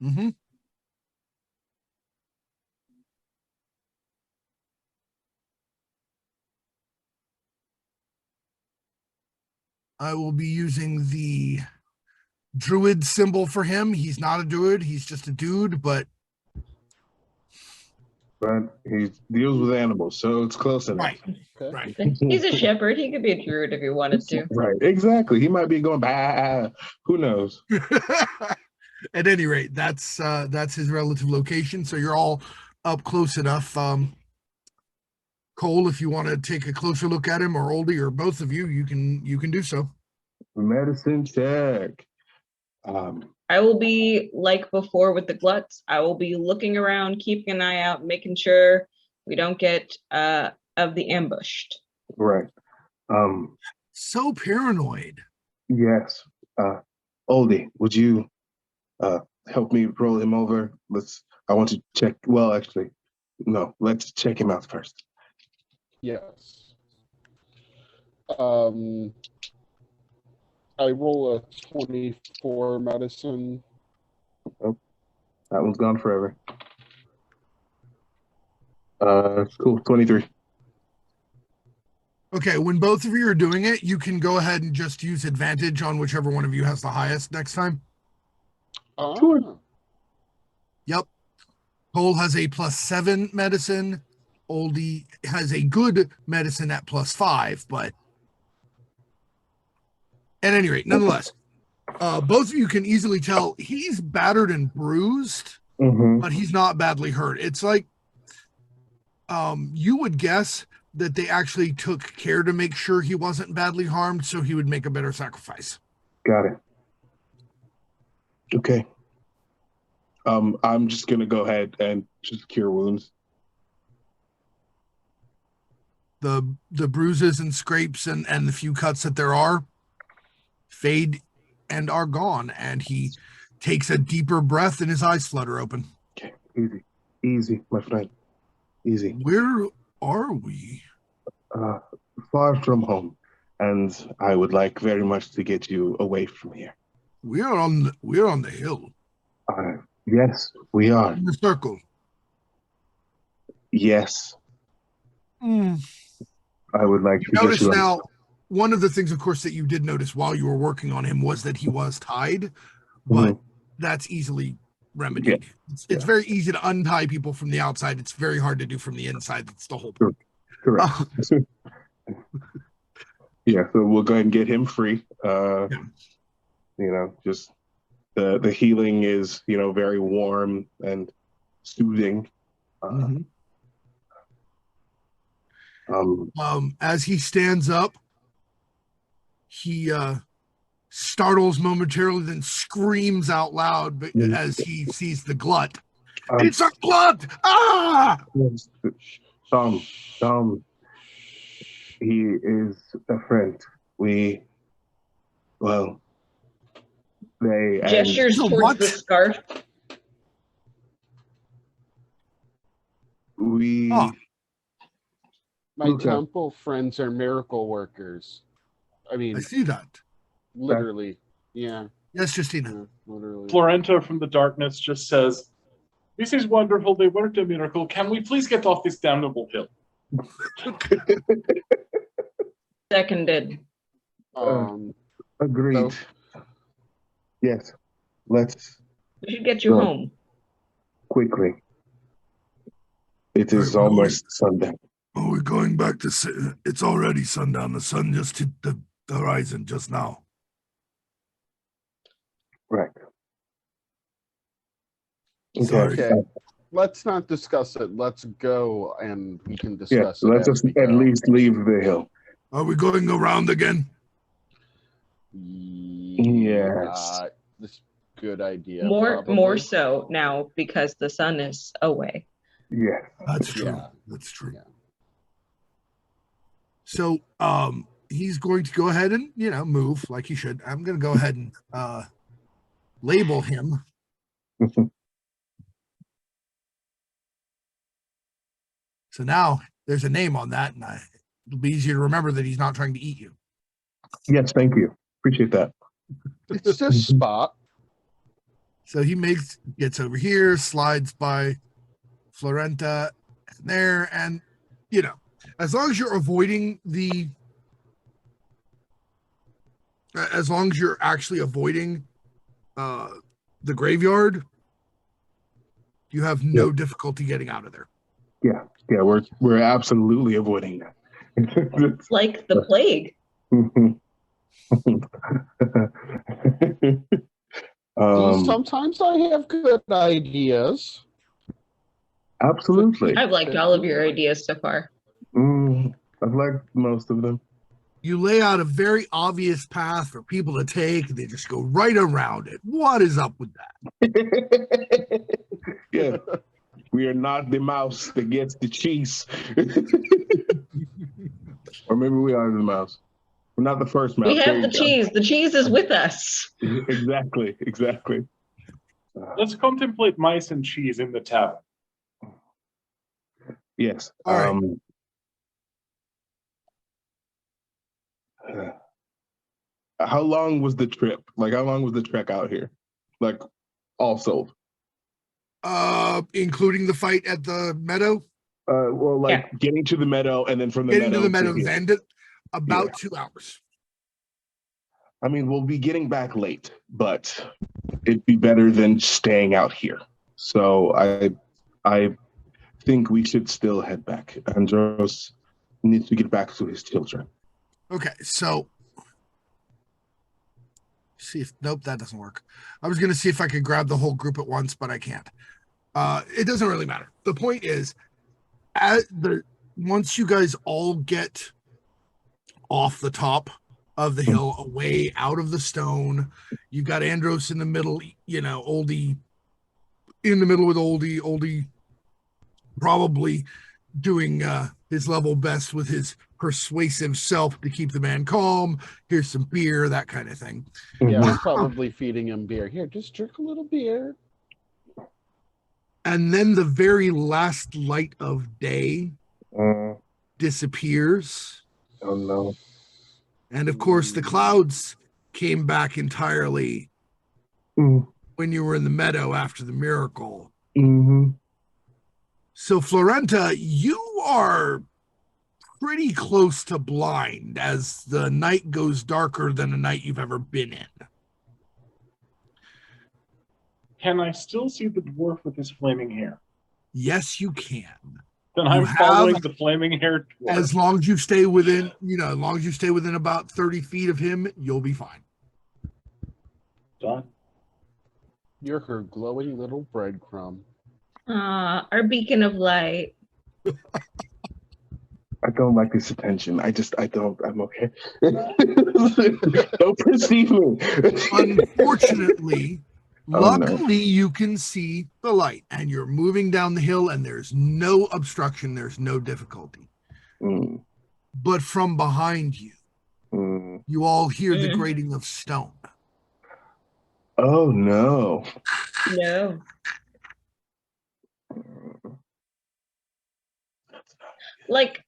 Mm-hmm. I will be using the druid symbol for him. He's not a druid. He's just a dude, but But he deals with animals, so it's close enough. Okay. right. He's a shepherd. He could be a druid if he wanted to. Right, exactly. He might be going bah. Who knows? At any rate, that's his relative location. So you're all up close enough. Kole, if you want to take a closer look at him, or Oldie, or both of you, you can do so. Medicine check. I will be like before with the gluts. I will be looking around, keeping an eye out, making sure we don't get of the ambushed. Right. So paranoid. Yes. Oldie, would you help me roll him over? I want to check. Well, actually, no. Let's check him out first. Yes. I roll a 24 medicine. Oh, that one's gone forever. Cool. 23. Okay, when both of you are doing it, you can go ahead and just use advantage on whichever one of you has the highest next time. Sure. Yep. Kole has a +7 medicine. Oldie has a good medicine at +5, but at any rate, nonetheless, both of you can easily tell he's battered and bruised, Mm-hmm. but he's not badly hurt. It's like you would guess that they actually took care to make sure he wasn't badly harmed, so he would make a better sacrifice. Got it. Okay. I'm just gonna go ahead and just cure wounds. The bruises and scrapes and the few cuts that there are fade and are gone, and he takes a deeper breath and his eyes flutter open. Okay, easy, my friend, easy. Where are we? Far from home, and I would like very much to get you away from here. We're on the hill. Yes, we are. In the circle. Yes, Mm. I would like to get Notice you. now, one of the things, of course, that you did notice while you were working on him was that he was tied, but that's easily remedied. Yeah. It's very easy to untie people from the outside. It's very hard to do from the inside. That's the whole Sure. point. Correct. Yeah, so we'll go ahead and get him free. Yeah. You know, just the healing is, you know, very warm and soothing. As he stands up, he startles momentarily, then screams out loud as he sees the glut. It's a glut! Ah! Tom, he is a friend. They Gestures So towards what? the scarf. we. My Luka. temple friends are miracle workers. I mean, I see that. literally. Yeah. Yes, Justina. Yeah, literally. Florenta from the darkness just says, "This is wonderful. They worked a miracle. Can we please get off this damnable hill?" Seconded. Agreed. So- Yes. Let's We should get you go home. quickly. It is Right, well, almost sundown. Oh, we're going back to. It's already sundown. The sun just hit the horizon just now. Right. Sorry. Okay. Let's not discuss it. Let's go and we can Yeah, discuss it. let's as just we at go. least leave the hill. Are we going around again? Yes. This is a good idea. More probably. so now because the sun is away. Yeah. That's true. Yeah. That's true. Yeah. So, he's going to go ahead and move like he should. I'm going to go ahead and label him. So now there's a name on that, and it'll be easier to remember that he's not trying to eat you. Yes, thank you. Appreciate that. It's just Spot. So he gets over here, slides by Florenta and there, and as long as you're avoiding as long as you're actually avoiding the graveyard, you have no difficulty getting out of there. Yeah, we're absolutely avoiding that. It's like the plague. Sometimes I have good ideas. Absolutely. I've liked all of your ideas so far. I've liked most of them. You lay out a very obvious path for people to take. They just go right around it. What is up with that? Yeah. We are not the mouse that gets the cheese. Or maybe we are the mouse. We're not the first mouse. We There have you the go. cheese. The cheese is with us. Exactly. Let's contemplate mice and cheese in the tavern. Yes. All right. How long was the trip? Like, how long was the trek out here? Like, all sold? Including the fight at the meadow. Well, like getting to the meadow and then from the Getting meadow to the meadow's here. end, about 2 hours. I mean, we'll be getting back late, but it'd be better than staying out here. So I think we should still head back. Andros needs to get back to his children. Okay, so nope, that doesn't work. I was gonna see if I could grab the whole group at once, but I can't. It doesn't really matter. The point is, once you guys all get off the top of the hill, away out of the stone, you got Andros in the middle, Oldie in the middle with Oldie probably doing his level best with his persuasive self to keep the man calm. Here's some beer, that kind of thing. Yeah, I was probably feeding him beer. Here, just drink a little beer. And then the very last light of day disappears. Oh no. And of course, the clouds came back entirely when you were in the meadow after the miracle. Mm-hmm. So, Florenta, you are pretty close to blind as the night goes darker than a night you've ever been in. Can I still see the dwarf with his flaming hair? Yes, you can. Then I'm following the flaming hair dwarf. As long as you stay within, as long as you stay within about 30 feet of him, you'll be fine. Done. You're her glowing little breadcrumb. Our beacon of light. I don't like this attention. I'm okay. Don't perceive me. Unfortunately, Oh, luckily you can see the light and you're moving down the hill and there's no obstruction, there's no difficulty. But from behind you, you all hear the grating of stone. Oh no. No. Like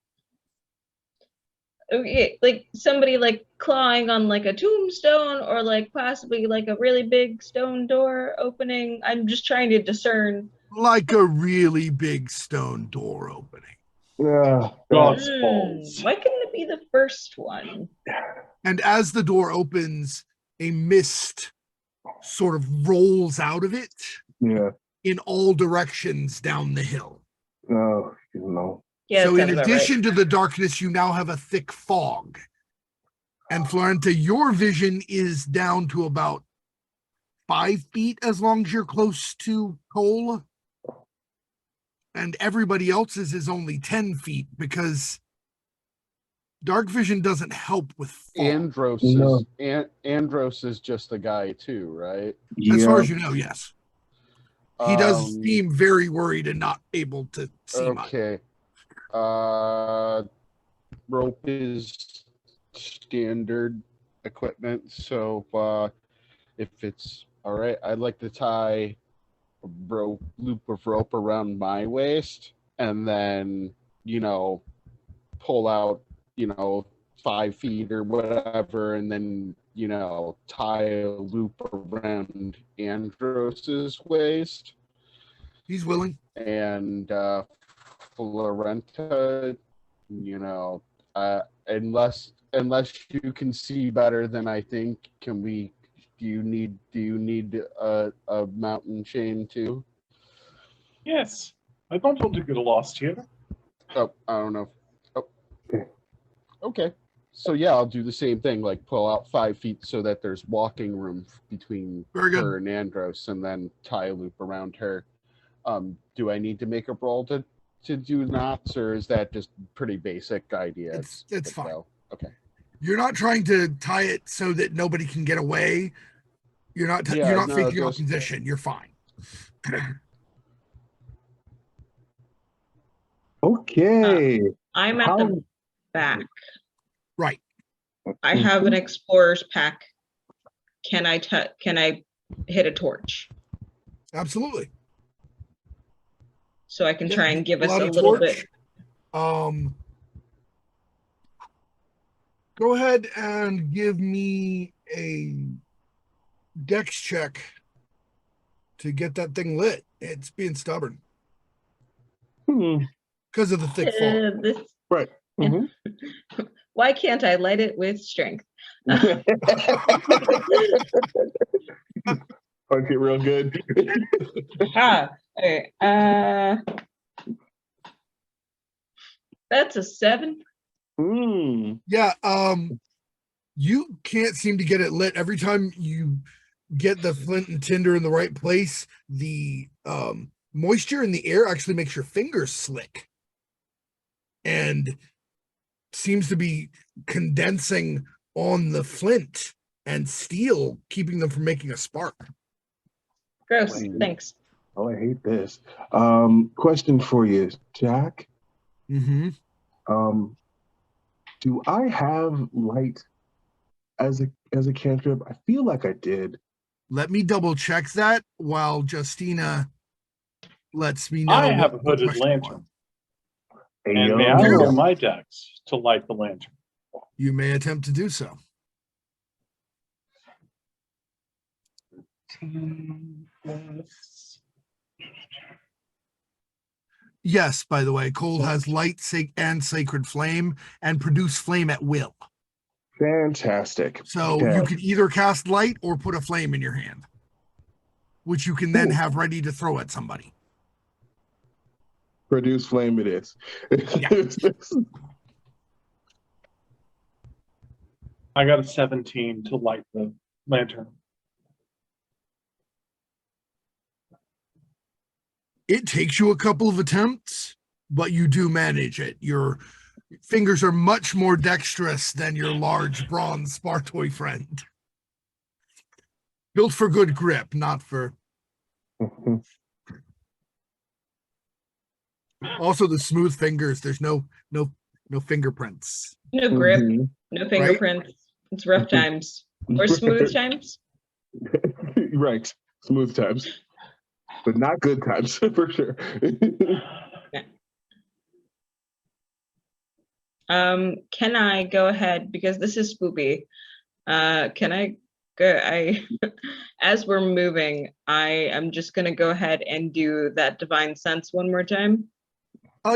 somebody clawing on a tombstone or possibly a really big stone door opening. I'm just trying to discern. Like a really big stone door opening. God's balls. Why couldn't it be the first one? And as the door opens, a mist sort of rolls out of it Yeah. in all directions down the hill. Oh, no. Yeah, So that in sounds about addition right. to the darkness, you now have a thick fog. And Florenta, your vision is down to about 5 feet as long as you're close to Kole. And everybody else's is only 10 feet because dark vision doesn't help with fog. Andros is just a guy too, right? As far Yeah. as you know, yes. He does seem very worried and not able to see much. Okay. Rope is standard equipment, so if it's all right, I'd like to tie a loop of rope around my waist and then, pull out, 5 feet or whatever, and then, tie a loop around Andros's waist. He's willing. And Florenta, unless you can see better than I think, do you need a mountain chain too? Yes. I don't want to get lost here. Oh, I don't know. Oh, okay. So yeah, I'll do the same thing, like pull out 5 feet so that there's walking room between her and Andros, and then tie a loop around her. Do I need to make a roll to do knots, or is that just pretty basic idea? It's fine. Go? Okay. You're not trying to tie it so that nobody can get away. You're not facing opposition. You're fine. Okay. I'm at the back. Right. I have an explorer's pack. Can I hit a torch? Absolutely. So I can try and give us Pull a out little torch. bit. Go ahead and give me a dex check to get that thing lit. It's being stubborn because of the thick fog. Right. Why can't I light it with strength? Punch it real good. Okay. That's a 7. Yeah. You can't seem to get it lit. Every time you get the flint and tinder in the right place, the moisture in the air actually makes your fingers slick and seems to be condensing on the flint and steel, keeping them from making a spark. Gross. Thanks. Oh, I hate this. Question for you, Jack. Mm-hmm. Do I have light as a cantrip? I feel like I did. Let me double check that while Justina lets me know. I have a hooded lantern. And may I roll my dex to light the lantern? You may attempt to do so. Yes, by the way, Kole has light and sacred flame and produce flame at will. Fantastic. So you could either cast light or put a flame in your hand, which you can then have ready to throw at somebody. Produce flame it is. Yeah. I got a 17 to light the lantern. It takes you a couple of attempts, but you do manage it. Your fingers are much more dexterous than your large bronze Spartoi friend. Built for good grip, not for... Also, the smooth fingers, there's no fingerprints. No grip, no fingerprints. Right? It's rough times. Or smooth times. Right. Smooth times. But not good times, for sure. Can I go ahead, because this is spoopy, can I go, as we're moving, I am just going to go ahead and do that divine sense one more time.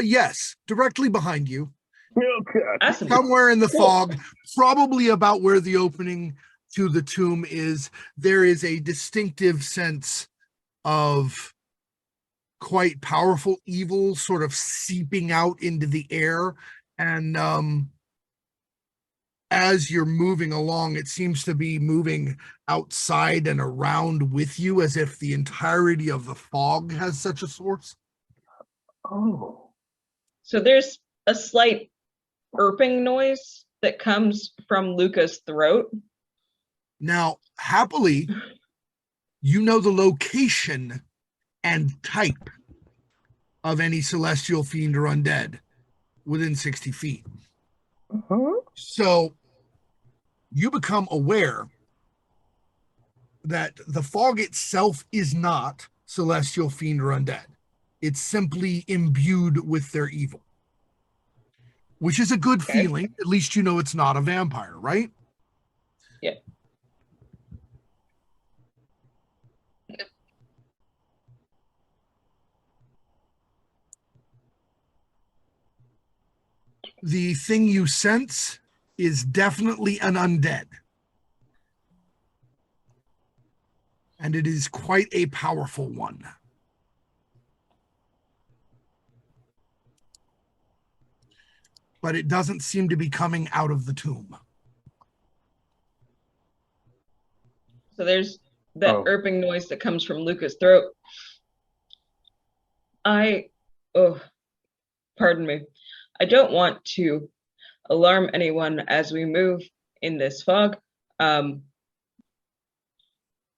Yes, directly behind you. Oh, God. Awesome. Somewhere in the Cool. fog, probably about where the opening to the tomb is, there is a distinctive sense of quite powerful evil sort of seeping out into the air. And as you're moving along, it seems to be moving outside and around with you, as if the entirety of the fog has such a source. Oh. So there's a slight irping noise that comes from Luka's throat. Now, happily, you know the location and type of any celestial fiend or undead within 60 feet. Uh-huh. So you become aware that the fog itself is not celestial fiend or undead. It's simply imbued with their evil, which is a good Okay. feeling. At least you know it's not a vampire, right? Yeah. The thing you sense is definitely an undead. And it is quite a powerful one. But it doesn't seem to be coming out of the tomb. So there's that Oh. irping noise that comes from Luka's throat. Pardon me. I don't want to alarm anyone as we move in this fog.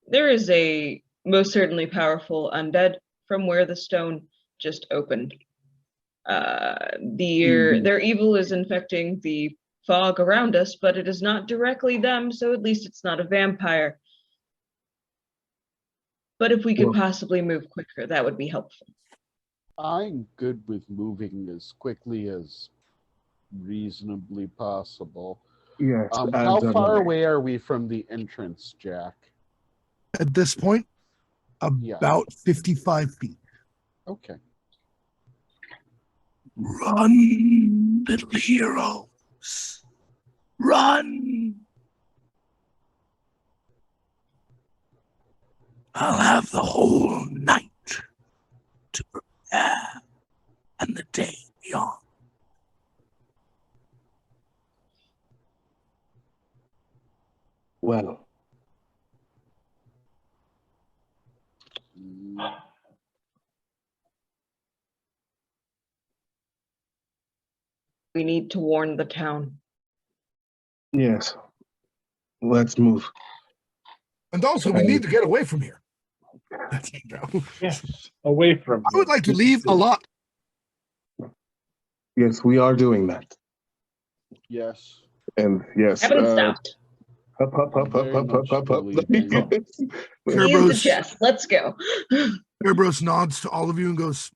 There is a most certainly powerful undead from where the stone just opened. Their evil is infecting the fog around us, but it is not directly them, so at least it's not a vampire. But if we could possibly move quicker, that would be helpful. I'm good with moving as quickly as reasonably possible. Yes. How far away are we from the entrance, Jack? At this point, about 55 feet. Okay. Run, little heroes. Run. I'll have the whole night to prepare and the day beyond. Well, We need to warn the town. yes. Let's move. And also, we need to get away from here. That's it, Joe. Yes, away from I would like to leave a lot. Yes, we are doing that. Yes. And yes. Haven't stopped. Up. Very much believe in it. Key in the Kerberos, chest. Let's go. Kerberos nods to all of you and goes,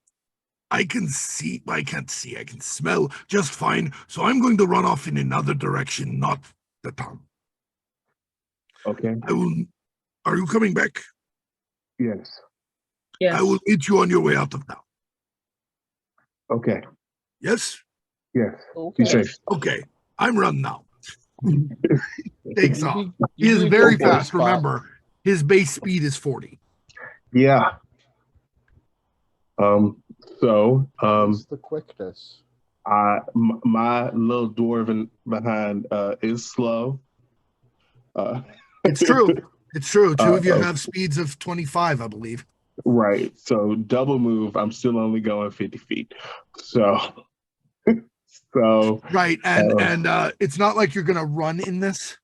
I can see, I can't see, I can smell just fine. So I'm going to run off in another direction, not the town. Okay. Are you coming back? Yes. Yes. I will meet you on your way out of town. Okay. Yes? Yes. Okay. Be safe. Okay. I'm run now. Takes off. He You is need to very go for a fast. spot. Remember, his base speed is 40. Yeah. So, What's the quickness? my little dwarven behind is slow. It's true. It's true. Two of you okay. have speeds of 25, I believe. Right. So double move. I'm still only going 50 feet. So, Right. And it's not like you're going to run in this,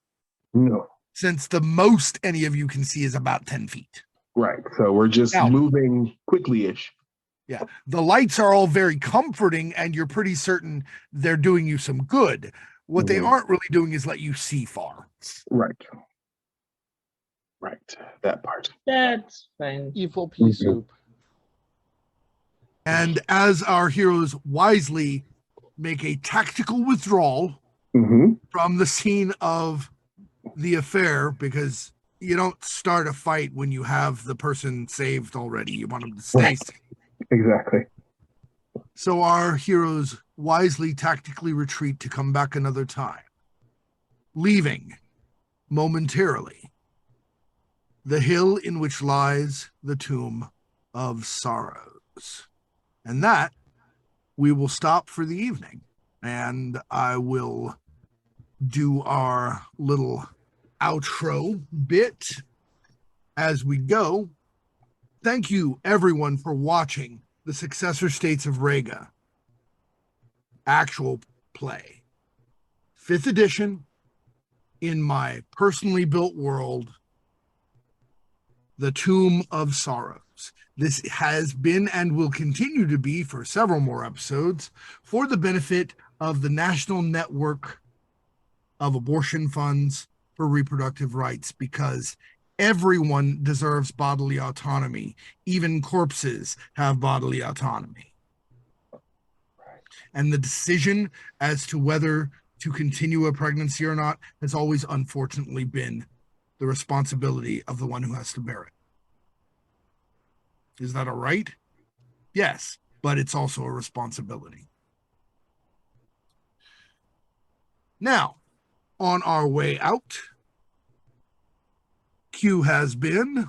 no. since the most any of you can see is about 10 feet. Right. So we're just Now- moving quickly-ish. Yeah. The lights are all very comforting, and you're pretty certain they're doing you some good. What they Mhm. aren't really doing is let you see far. Right. Right. That part. That's fine. Evil pea soup. And as our heroes wisely make a tactical withdrawal Mm-hmm. from the scene of the affair, because you don't start a fight when you have the person saved already. You want them to stay Right. safe. Exactly. So our heroes wisely tactically retreat to come back another time, leaving momentarily the hill in which lies the tomb of sorrows. And that we will stop for the evening, and I will do our little outro bit as we go. Thank you, everyone, for watching the Successor States of Rega actual play. 5th edition in my personally built world, the Tomb of Sorrows. This has been and will continue to be for several more episodes for the benefit of the National Network of Abortion Funds for Reproductive Rights, because everyone deserves bodily autonomy. Even corpses have bodily autonomy. And the decision as to whether to continue a pregnancy or not has always unfortunately been the responsibility of the one who has to bear it. Is that a right? Yes, but it's also a responsibility. Now, on our way out, Q has been...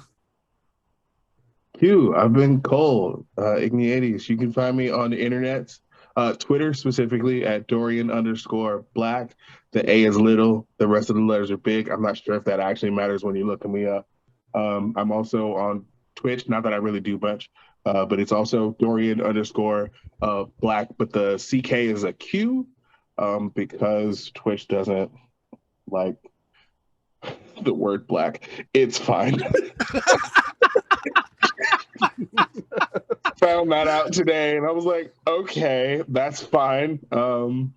Q, I've been Kole, Igniades. You can find me on the internet, Twitter specifically at Dorian_Black. The A is little, the rest of the letters are big. I'm not sure if that actually matters when you're looking me up. I'm also on Twitch, not that I really do much, but it's also Dorian_Black, but the CK is a Q, because Twitch doesn't like the word black. It's fine. Found that out today, and I was like, okay, that's fine. I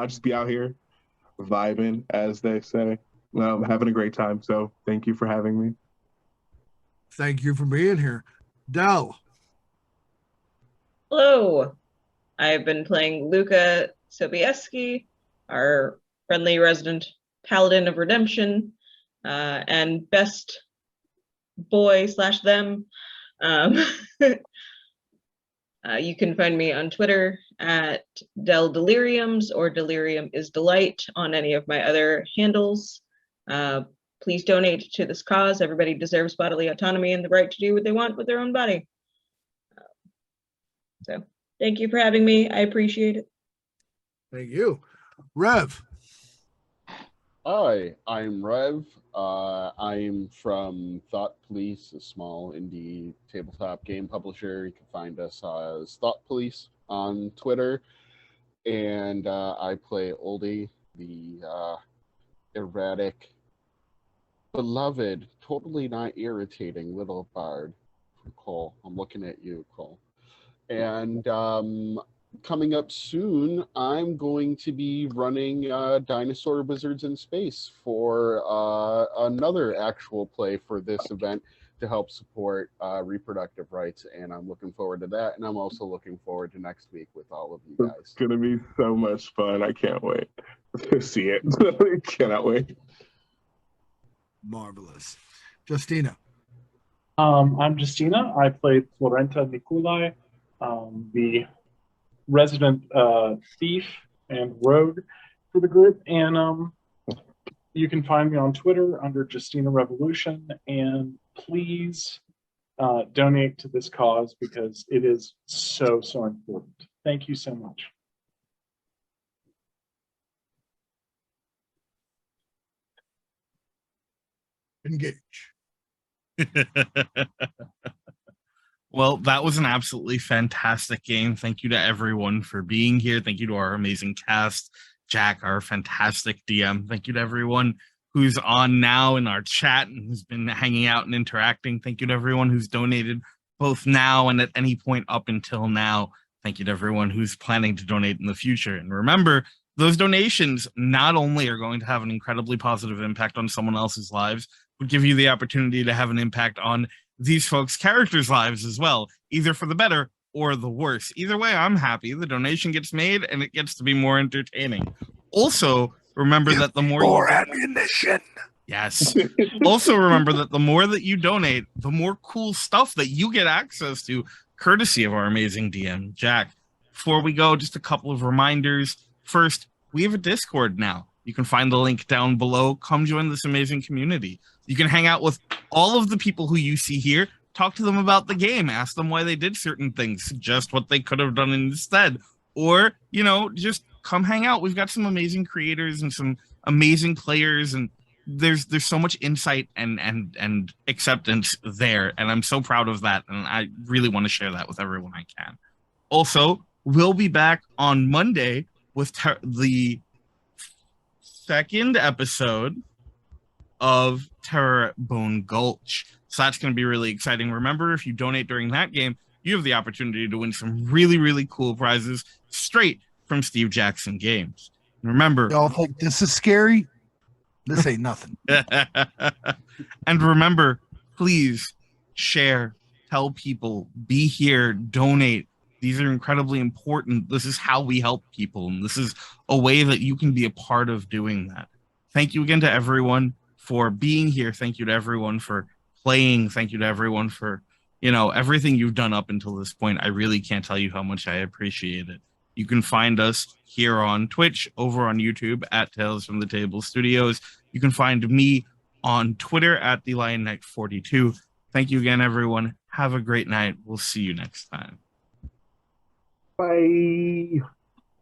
just be out here vibing, as they say, having a great time. So thank you for having me. Thank you for being here. Del. Hello. I've been playing Luka Sobieski, our friendly resident Paladin of Redemption, and best boy / them. You can find me on Twitter at Del Deliriums or Delirium is Delight on any of my other handles. Please donate to this cause. Everybody deserves bodily autonomy and the right to do what they want with their own body. So thank you for having me. I appreciate it. Thank you. Rev. Hi, I'm Rev. I'm from Thought Police, a small indie tabletop game publisher. You can find us as Thought Police on Twitter. And I play Oldie, the erratic, beloved, totally not irritating little bard from Kole. I'm looking at you, Kole. And coming up soon, I'm going to be running Dinosaur Wizards in Space for another actual play for this event to help support reproductive rights, and I'm looking forward to that. And I'm also looking forward to next week with all of you guys. It's gonna be so much fun. I can't wait to see it. Cannot wait. Marvelous. Justina. I'm Justina. I played Florenta Niculae, the resident thief and rogue for the group. And you can find me on Twitter under Justina Revolution. And please donate to this cause because it is so, so important. Thank you so much. Engage. Well, that was an absolutely fantastic game. Thank you to everyone for being here. Thank you to our amazing cast, Jack, our fantastic DM. Thank you to everyone who's on now in our chat and who's been hanging out and interacting. Thank you to everyone who's donated both now and at any point up until now. Thank you to everyone who's planning to donate in the future. And remember, those donations not only are going to have an incredibly positive impact on someone else's lives, but give you the opportunity to have an impact on these folks' characters' lives as well, either for the better or the worse. Either way, I'm happy. The donation gets made and it gets to be more entertaining. Also, remember that the more ammunition. Yes. Also remember that the more that you donate, the more cool stuff that you get access to courtesy of our amazing DM, Jack. Before we go, just a couple of reminders. First, we have a Discord now. You can find the link down below. Come join this amazing community. You can hang out with all of the people who you see here, talk to them about the game, ask them why they did certain things, suggest what they could have done instead, or, just come hang out. We've got some amazing creators and some amazing players, and there's so much insight and acceptance there, and I'm so proud of that, and I really want to share that with everyone I can. Also, we'll be back on Monday with the second episode of Terrebone Gulch. So that's going to be really exciting. Remember, if you donate during that game, you have the opportunity to win some really, really cool prizes straight from Steve Jackson Games. And remember, Y'all think this is scary? This ain't nothing. and remember, please share, tell people, be here, donate. These are incredibly important. This is how we help people, and this is a way that you can be a part of doing that. Thank you again to everyone for being here. Thank you to everyone for playing. Thank you to everyone for, everything you've done up until this point. I really can't tell you how much I appreciate it. You can find us here on Twitch, over on YouTube at Tales from the Table Studios. You can find me on Twitter at TheLionKnight42. Thank you again, everyone. Have a great night. We'll see you next time. Bye.